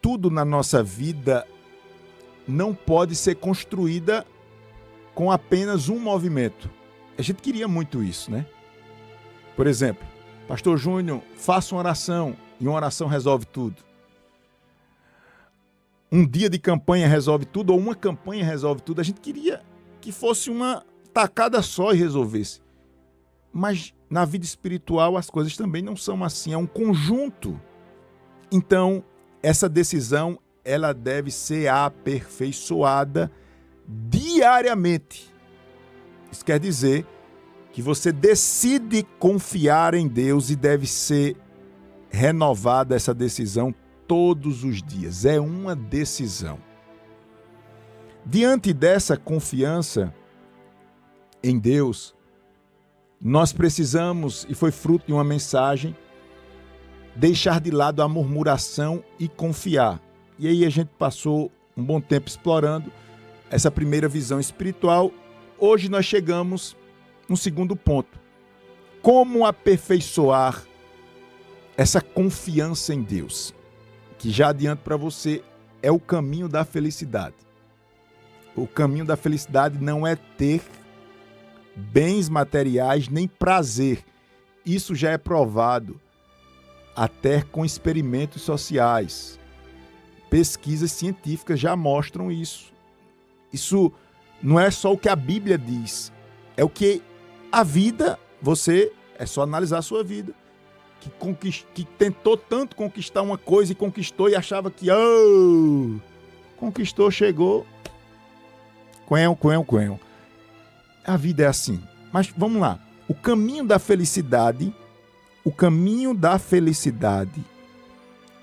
tudo na nossa vida não pode ser construída com apenas um movimento. A gente queria muito isso, né? Por exemplo, Pastor Júnior, faça uma oração, e uma oração resolve tudo. Um dia de campanha resolve tudo, ou uma campanha resolve tudo. A gente queria que fosse uma tacada só e resolvesse. Mas na vida espiritual as coisas também não são assim, é um conjunto. Então, essa decisão, ela deve ser aperfeiçoada diariamente. Isso quer dizer que você decide confiar em Deus e deve ser renovada essa decisão todos os dias. É uma decisão. Diante dessa confiança em Deus, nós precisamos, e foi fruto de uma mensagem, deixar de lado a murmuração e confiar. E aí a gente passou um bom tempo explorando essa primeira visão espiritual. Hoje nós chegamos no segundo ponto: como aperfeiçoar essa confiança em Deus, que já adianto para você, é o caminho da felicidade. O caminho da felicidade não é ter bens materiais nem prazer. Isso já é provado até com experimentos sociais. Pesquisas científicas já mostram isso. Isso não é só o que a Bíblia diz, é o que a vida, é só analisar a sua vida, que tentou tanto conquistar uma coisa e conquistou e achava que conquistou, chegou, coenho. A vida é assim. Mas vamos lá. O caminho da felicidade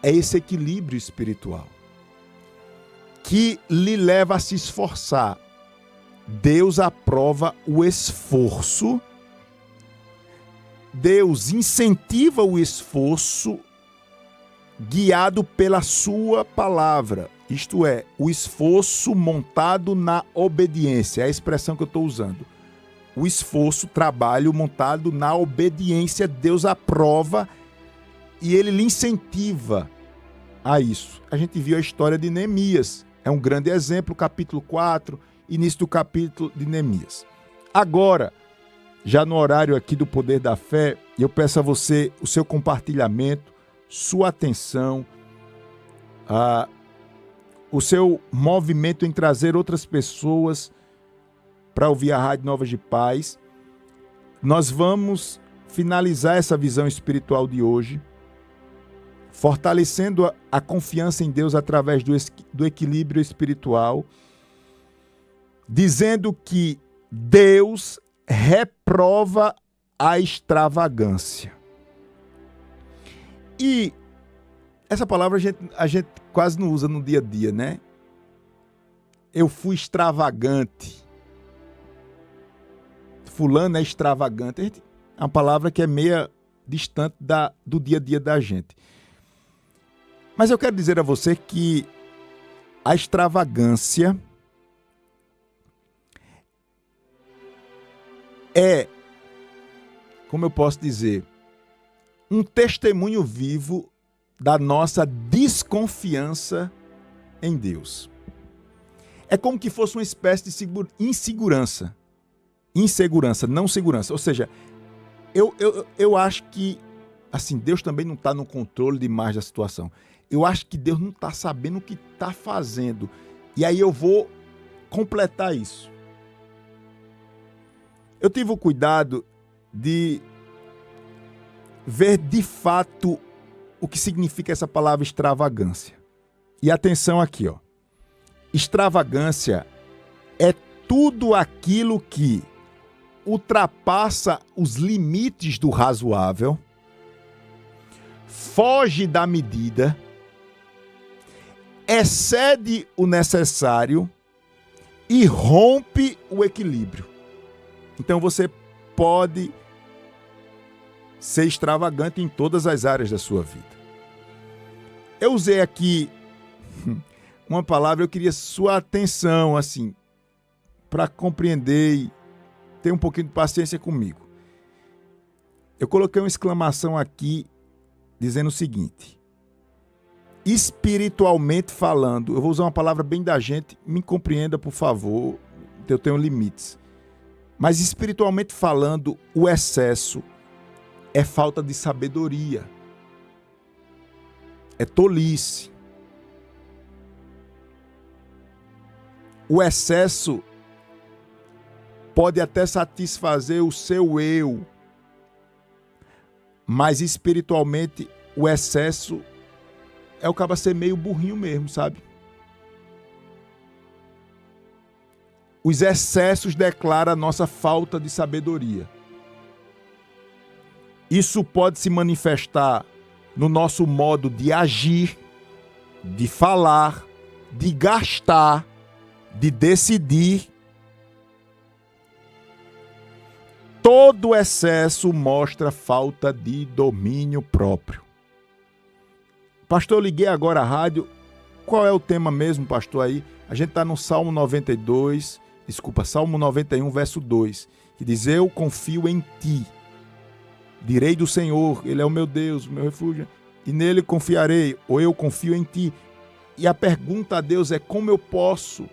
é esse equilíbrio espiritual que lhe leva a se esforçar. Deus aprova o esforço. Deus incentiva o esforço guiado pela sua palavra. Isto é, o esforço montado na obediência. É a expressão que eu estou usando. O esforço, trabalho montado na obediência, Deus aprova e Ele lhe incentiva a isso. A gente viu a história de Neemias. É um grande exemplo, capítulo 4, início do capítulo de Neemias. Agora, já no horário aqui do Poder da Fé, eu peço a você o seu compartilhamento, sua atenção, o seu movimento em trazer outras pessoas para ouvir a Rádio Novas de Paz. Nós vamos finalizar essa visão espiritual de hoje, fortalecendo a confiança em Deus através do equilíbrio espiritual, dizendo que Deus reprova a extravagância. E essa palavra a gente quase não usa no dia a dia, né? Eu fui extravagante. Fulano é extravagante. É uma palavra que é meio distante do dia a dia da gente. Mas eu quero dizer a você que a extravagância é, como eu posso dizer, um testemunho vivo da nossa desconfiança em Deus. É como que fosse uma espécie de insegurança, não segurança. Ou seja, eu acho que assim, Deus também não está no controle demais da situação. Eu acho que Deus não está sabendo o que está fazendo. E aí eu vou completar isso. Eu tive o cuidado de ver de fato o que significa essa palavra extravagância. E atenção aqui, ó. Extravagância é tudo aquilo que ultrapassa os limites do razoável, foge da medida, excede o necessário e rompe o equilíbrio. Então você pode ser extravagante em todas as áreas da sua vida. Eu usei aqui uma palavra, eu queria sua atenção, assim, para compreender e ter um pouquinho de paciência comigo. Eu coloquei uma exclamação aqui dizendo o seguinte: espiritualmente falando, eu vou usar uma palavra bem da gente, me compreenda, por favor, eu tenho limites. Mas espiritualmente falando, o excesso é falta de sabedoria, é tolice. O excesso pode até satisfazer o seu eu, mas espiritualmente o excesso é o cara ser meio burrinho mesmo, sabe? Os excessos declaram a nossa falta de sabedoria. Isso pode se manifestar no nosso modo de agir, de falar, de gastar, de decidir. Todo excesso mostra falta de domínio próprio. Pastor, eu liguei agora a rádio. Qual é o tema mesmo, pastor, aí? A gente está no Salmo 91, verso 2, que diz: eu confio em ti. Direi do Senhor, Ele é o meu Deus, o meu refúgio, e nele confiarei, ou eu confio em ti. E a pergunta a Deus é como eu posso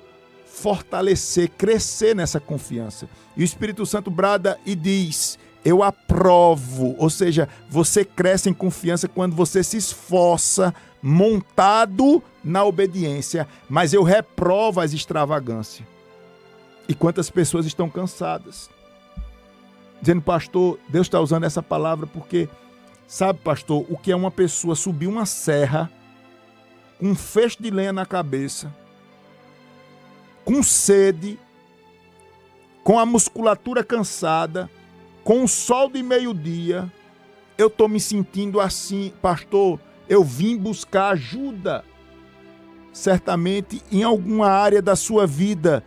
fortalecer, crescer nessa confiança. E o Espírito Santo brada e diz, eu aprovo, ou seja, você cresce em confiança quando você se esforça, montado na obediência, mas eu reprovo as extravagâncias. E quantas pessoas estão cansadas, dizendo, pastor, Deus está usando essa palavra porque, sabe, pastor, o que é uma pessoa subir uma serra com um feixe de lenha na cabeça, com sede, com a musculatura cansada, com o sol de meio-dia, eu estou me sentindo assim, pastor, eu vim buscar ajuda. Certamente, em alguma área da sua vida,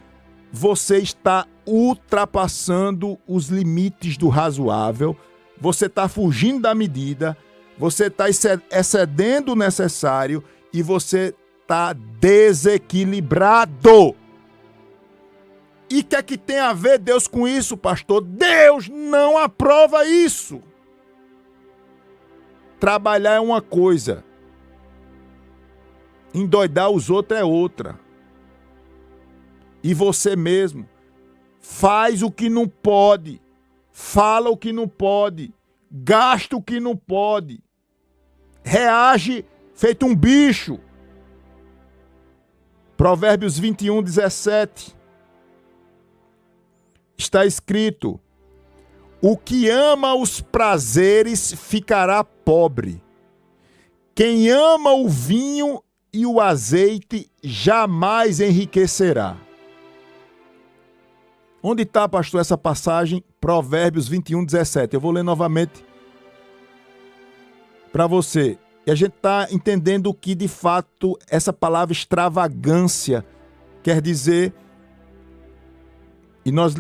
você está ultrapassando os limites do razoável, você está fugindo da medida, você está excedendo o necessário e você está desequilibrado. E o que é que tem a ver Deus com isso, pastor? Deus não aprova isso. Trabalhar é uma coisa, endoidar os outros é outra. E você mesmo faz o que não pode, fala o que não pode, gasta o que não pode, reage feito um bicho. Provérbios 21, 17. Está escrito, o que ama os prazeres ficará pobre. Quem ama o vinho e o azeite jamais enriquecerá. Onde está, pastor, essa passagem? Provérbios 21, 17. Eu vou ler novamente para você. E a gente está entendendo o que, de fato, essa palavra extravagância quer dizer. E nós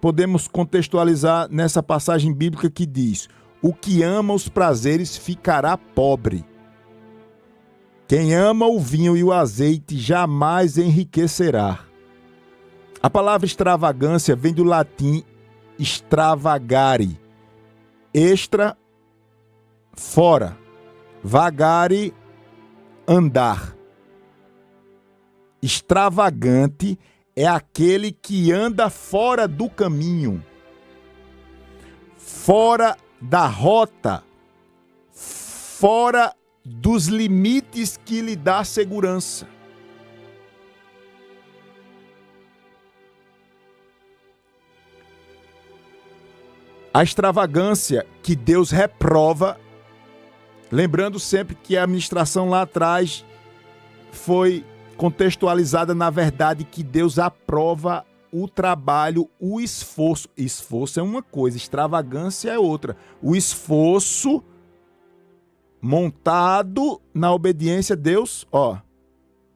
podemos contextualizar nessa passagem bíblica que diz, o que ama os prazeres ficará pobre. Quem ama o vinho e o azeite jamais enriquecerá. A palavra extravagância vem do latim extravagare. Extra, fora. Vagare, andar. Extravagante é aquele que anda fora do caminho, fora da rota, fora dos limites que lhe dá segurança. A extravagância que Deus reprova, lembrando sempre que a ministração lá atrás foi contextualizada na verdade que Deus aprova o trabalho, o esforço. Esforço é uma coisa, extravagância é outra. O esforço montado na obediência a Deus,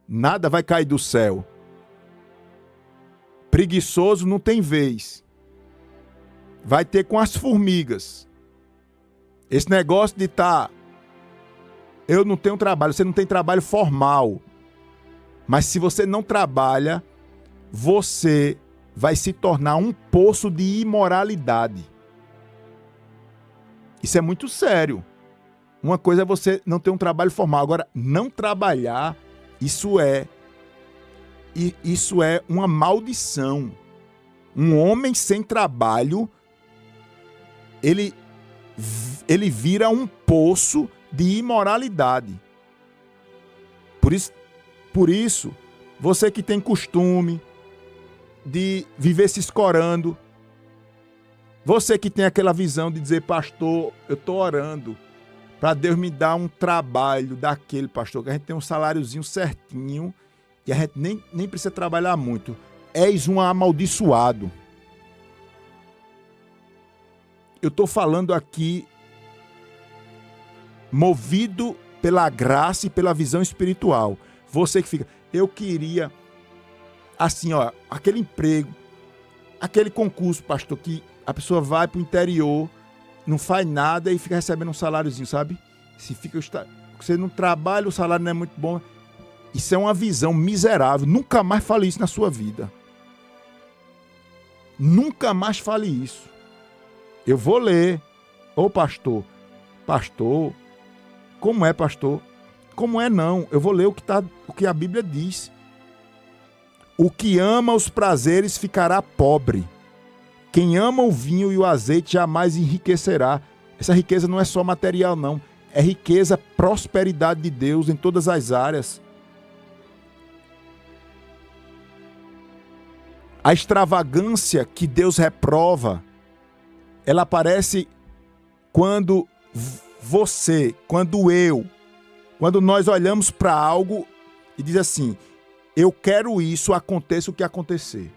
nada vai cair do céu. Preguiçoso não tem vez. Vai ter com as formigas. Esse negócio de eu não tenho trabalho, você não tem trabalho formal. Mas se você não trabalha, você vai se tornar um poço de imoralidade. Isso é muito sério. Uma coisa é você não ter um trabalho formal. Agora, não trabalhar, isso é uma maldição. Um homem sem trabalho, ele vira um poço de imoralidade. Por isso, você que tem costume de viver se escorando, você que tem aquela visão de dizer, pastor, eu estou orando para Deus me dar um trabalho daquele, pastor, que a gente tem um saláriozinho certinho e a gente nem precisa trabalhar muito. És um amaldiçoado. Eu estou falando aqui movido pela graça e pela visão espiritual. Você que fica, eu queria, assim, aquele emprego, aquele concurso, pastor, que a pessoa vai para o interior, não faz nada e fica recebendo um saláriozinho, sabe? Você não trabalha, o salário não é muito bom. Isso é uma visão miserável. Nunca mais fale isso na sua vida. Nunca mais fale isso. Eu vou ler Ô pastor, pastor, como é, pastor? Como é não? Eu vou ler o que a Bíblia diz. O que ama os prazeres ficará pobre. Quem ama o vinho e o azeite jamais enriquecerá. Essa riqueza não é só material, não. É riqueza, prosperidade de Deus em todas as áreas. A extravagância que Deus reprova, ela aparece quando quando nós olhamos para algo e diz assim, eu quero isso, aconteça o que acontecer.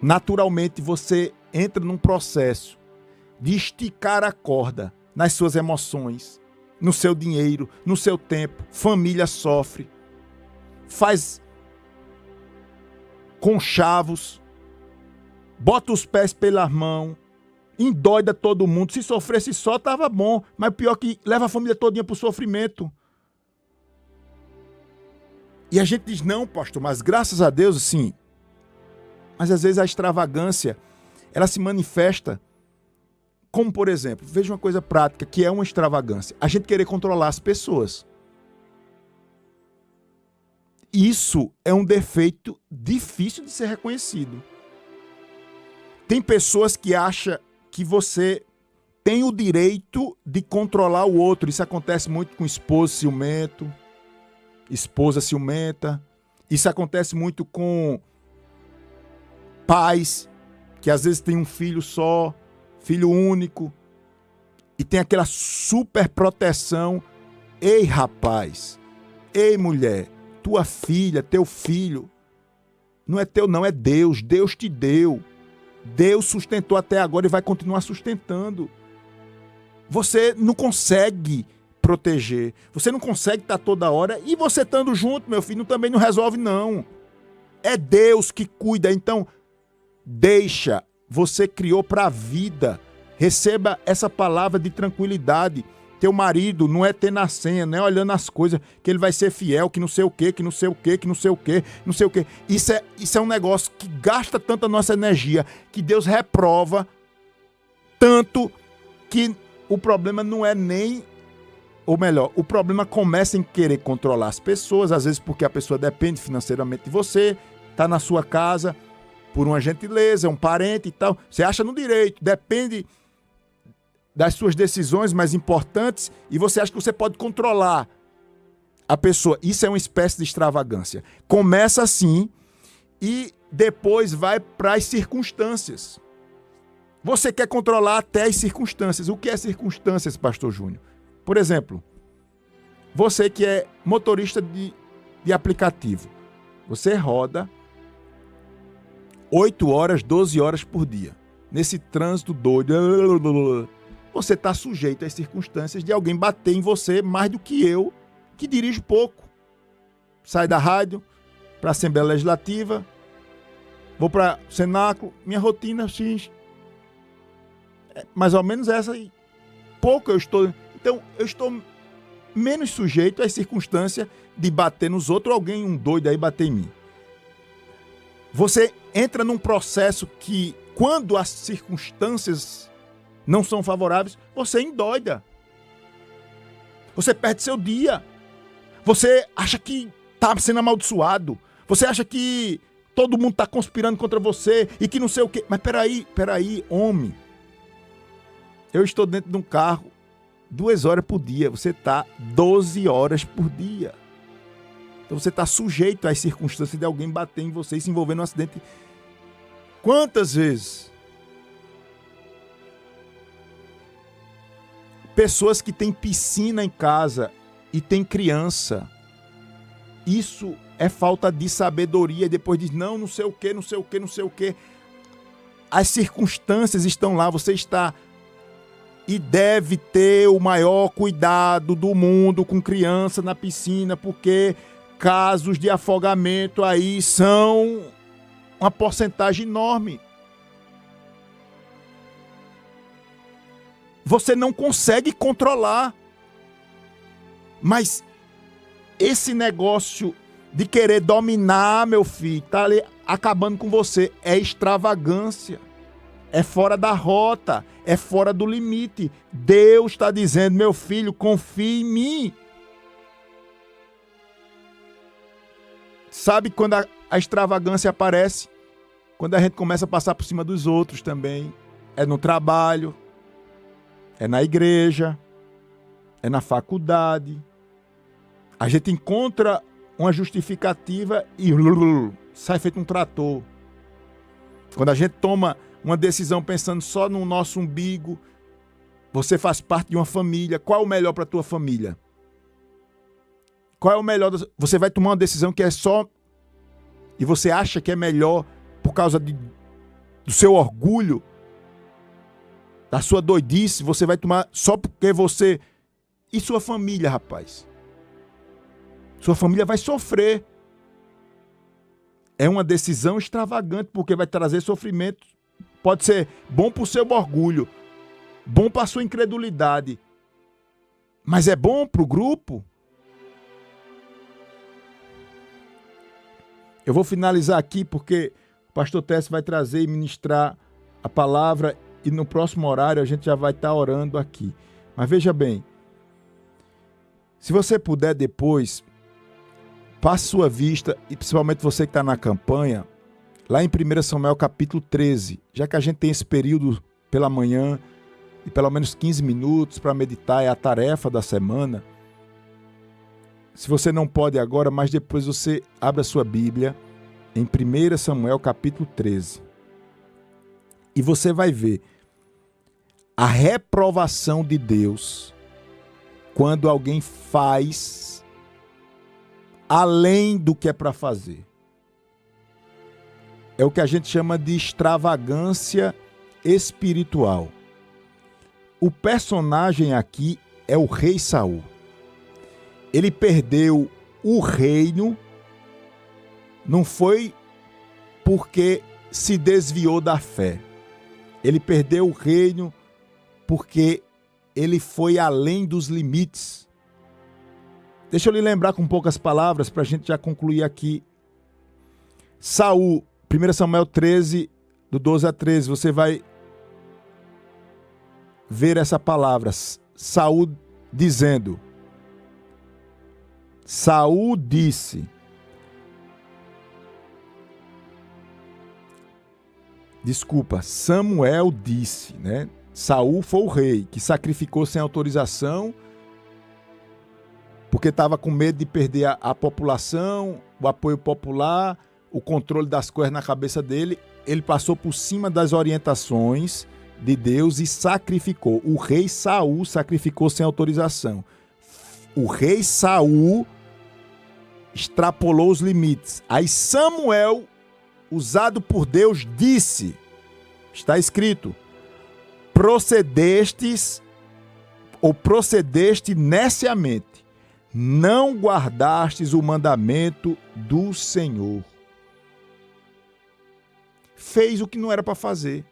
Naturalmente você entra num processo de esticar a corda nas suas emoções, no seu dinheiro, no seu tempo. Família sofre, faz conchavos, bota os pés pelas mãos, endoida todo mundo. Se sofresse só, tava bom, mas pior que leva a família todinha pro sofrimento. E a gente diz, não, pastor, mas graças a Deus, sim. Mas às vezes a extravagância, ela se manifesta como, por exemplo, veja uma coisa prática, que é uma extravagância. A gente querer controlar as pessoas. Isso é um defeito difícil de ser reconhecido. Tem pessoas que acham que você tem o direito de controlar o outro. Isso acontece muito com esposo ciumento, esposa ciumenta. Isso acontece muito com pais que às vezes têm um filho só, filho único, e tem aquela super proteção. Ei, rapaz, ei, mulher, tua filha, teu filho, não é teu não, é Deus. Deus te deu. Deus sustentou até agora e vai continuar sustentando. Você não consegue proteger, você não consegue estar toda hora, e você estando junto, meu filho, também não resolve não. É Deus que cuida, então deixa, você criou para a vida. Receba essa palavra de tranquilidade. Teu marido não é ter na senha, não é olhando as coisas, que ele vai ser fiel, que não sei o quê, que não sei o quê, que não sei o quê, não sei o quê. Isso é um negócio que gasta tanta nossa energia, que Deus reprova, tanto que o problema não é nem... Ou melhor, o problema começa em querer controlar as pessoas, às vezes porque a pessoa depende financeiramente de você, está na sua casa, por uma gentileza, um parente e tal. Você acha no direito, depende das suas decisões mais importantes e você acha que você pode controlar a pessoa. Isso é uma espécie de extravagância. Começa assim e depois vai para as circunstâncias. Você quer controlar até as circunstâncias. O que é circunstâncias, pastor Júnior? Por exemplo, você que é motorista de aplicativo, você roda 8 horas, 12 horas por dia. Nesse trânsito doido, você está sujeito às circunstâncias de alguém bater em você mais do que eu, que dirijo pouco. Sai da rádio para a Assembleia Legislativa, vou para o Cenáculo, minha rotina X. É mais ou menos essa aí. Pouco eu estou... Então, eu estou menos sujeito às circunstâncias de bater nos outros, alguém, um doido aí, bater em mim. Você entra num processo que, quando as circunstâncias não são favoráveis, você endoida. Você perde seu dia. Você acha que está sendo amaldiçoado. Você acha que todo mundo está conspirando contra você e que não sei o quê. Mas peraí, homem. Eu estou dentro de um carro 2 horas por dia. Você está 12 horas por dia. Então você está sujeito às circunstâncias de alguém bater em você e se envolver num acidente. Quantas vezes? Pessoas que têm piscina em casa e têm criança. Isso é falta de sabedoria. E depois diz, não sei o quê, não sei o quê, não sei o quê. As circunstâncias estão lá, você está... E deve ter o maior cuidado do mundo com criança na piscina, porque casos de afogamento aí são uma porcentagem enorme. Você não consegue controlar. Mas esse negócio de querer dominar, meu filho, tá ali acabando com você. É extravagância. é fora da rota, é fora do limite. Deus está dizendo, meu filho, confie em mim. Sabe quando a extravagância aparece? Quando a gente começa a passar por cima dos outros também. É no trabalho, é na igreja, é na faculdade. A gente encontra uma justificativa e sai feito um trator. Quando a gente toma uma decisão pensando só no nosso umbigo, você faz parte de uma família. Qual é o melhor para a tua família? Qual é o melhor? Você vai tomar uma decisão que é só... E você acha que é melhor por causa do seu orgulho, da sua doidice, você vai tomar só porque você... E sua família, rapaz? Sua família vai sofrer. É uma decisão extravagante, porque vai trazer sofrimento. Pode ser bom para o seu orgulho, bom para a sua incredulidade, mas é bom para o grupo? Eu vou finalizar aqui porque o pastor Tess vai trazer e ministrar a palavra e no próximo horário a gente já vai estar orando aqui. Mas veja bem, se você puder depois, passe sua vista, e principalmente você que está na campanha, lá em 1 Samuel capítulo 13, já que a gente tem esse período pela manhã, e pelo menos 15 minutos para meditar, é a tarefa da semana. Se você não pode agora, mas depois você abre a sua Bíblia em 1 Samuel capítulo 13. E você vai ver a reprovação de Deus quando alguém faz além do que é para fazer. É o que a gente chama de extravagância espiritual. O personagem aqui é o rei Saul. Ele perdeu o reino, não foi porque se desviou da fé. Ele perdeu o reino porque ele foi além dos limites. Deixa eu lhe lembrar com poucas palavras para a gente já concluir aqui. Saul, 1 Samuel 13, do 12 a 13, você vai ver essa palavra. Saul dizendo... Saul disse... Desculpa, Samuel disse, né? Saul foi o rei que sacrificou sem autorização, porque estava com medo de perder a população, o apoio popular, o controle das coisas na cabeça dele. Ele passou por cima das orientações de Deus e sacrificou. O rei Saul sacrificou sem autorização. O rei Saul extrapolou os limites. Aí Samuel, usado por Deus, disse, está escrito, procedeste neciamente, não guardastes o mandamento do Senhor. Fez o que não era para fazer.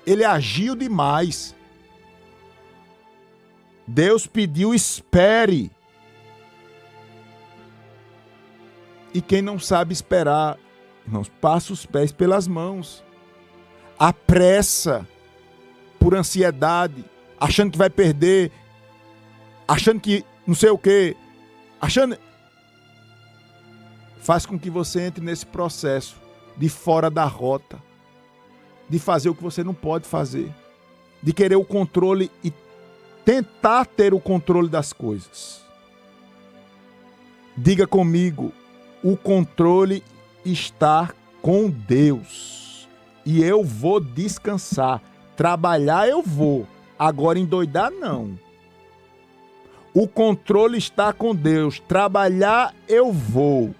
Ele agiu demais. Deus pediu, espere. E quem não sabe esperar, irmãos, passa os pés pelas mãos. Apressa por ansiedade, achando que vai perder, achando que não sei o quê, achando... Faz com que você entre nesse processo de fora da rota, de fazer o que você não pode fazer, de querer o controle e tentar ter o controle das coisas. Diga comigo, o controle está com Deus. E eu vou descansar. Trabalhar eu vou. Agora endoidar não. O controle está com Deus. Trabalhar eu vou.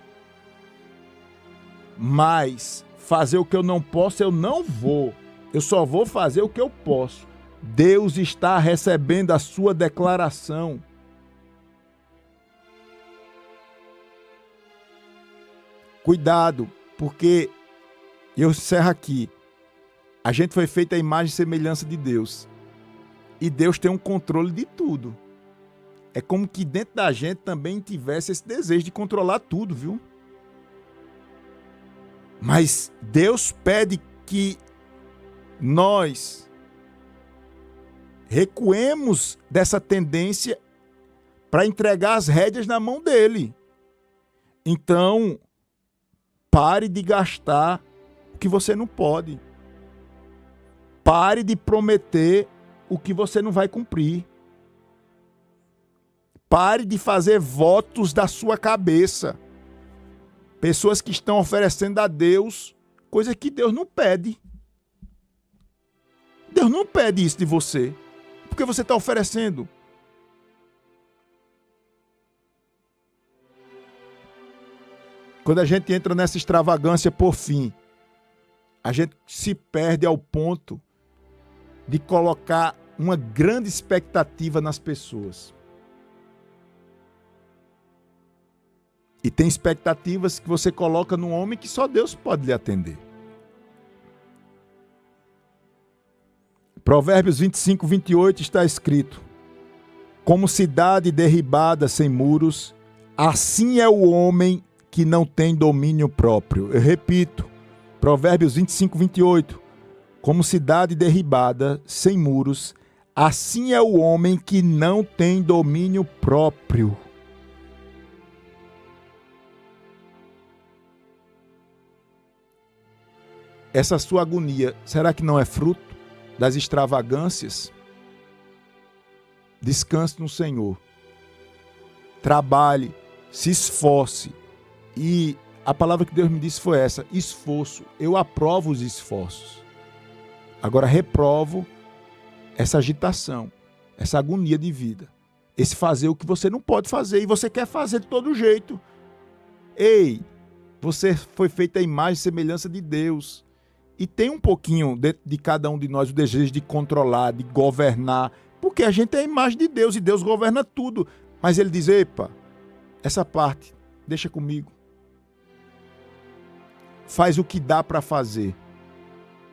Mas fazer o que eu não posso, eu não vou. Eu só vou fazer o que eu posso. Deus está recebendo a sua declaração. Cuidado, porque eu encerro aqui. A gente foi feito à imagem e semelhança de Deus. E Deus tem um controle de tudo. É como que dentro da gente também tivesse esse desejo de controlar tudo, viu? Mas Deus pede que nós recuemos dessa tendência para entregar as rédeas na mão dele. Então, pare de gastar o que você não pode. Pare de prometer o que você não vai cumprir. Pare de fazer votos da sua cabeça. Pessoas que estão oferecendo a Deus coisa que Deus não pede. Deus não pede isso de você. Por que você está oferecendo? Quando a gente entra nessa extravagância por fim, a gente se perde ao ponto de colocar uma grande expectativa nas pessoas. E tem expectativas que você coloca num homem que só Deus pode lhe atender. Provérbios 25, 28 está escrito: como cidade derribada sem muros, assim é o homem que não tem domínio próprio. Eu repito, Provérbios 25, 28. Como cidade derribada sem muros, assim é o homem que não tem domínio próprio. Essa sua agonia, será que não é fruto das extravagâncias? Descanse no Senhor. Trabalhe, se esforce. E a palavra que Deus me disse foi essa: esforço. Eu aprovo os esforços. Agora reprovo essa agitação, essa agonia de vida. Esse fazer o que você não pode fazer e você quer fazer de todo jeito. Ei, você foi feita a imagem e semelhança de Deus. E tem um pouquinho dentro de cada um de nós o desejo de controlar, de governar, porque a gente é a imagem de Deus e Deus governa tudo. Mas ele diz: epa, essa parte, deixa comigo. Faz o que dá para fazer,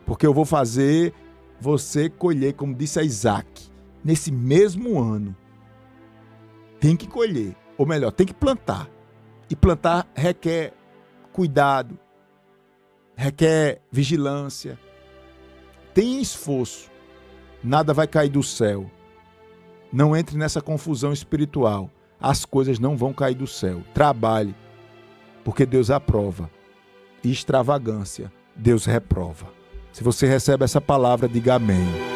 porque eu vou fazer você colher, como disse a Isaac, nesse mesmo ano. Tem que colher, ou melhor, tem que plantar. E plantar requer cuidado, requer vigilância. Tem esforço, nada vai cair do céu. Não entre nessa confusão espiritual. As coisas não vão cair do céu. Trabalhe, porque Deus aprova. E extravagância, Deus reprova. Se você recebe essa palavra, diga amém.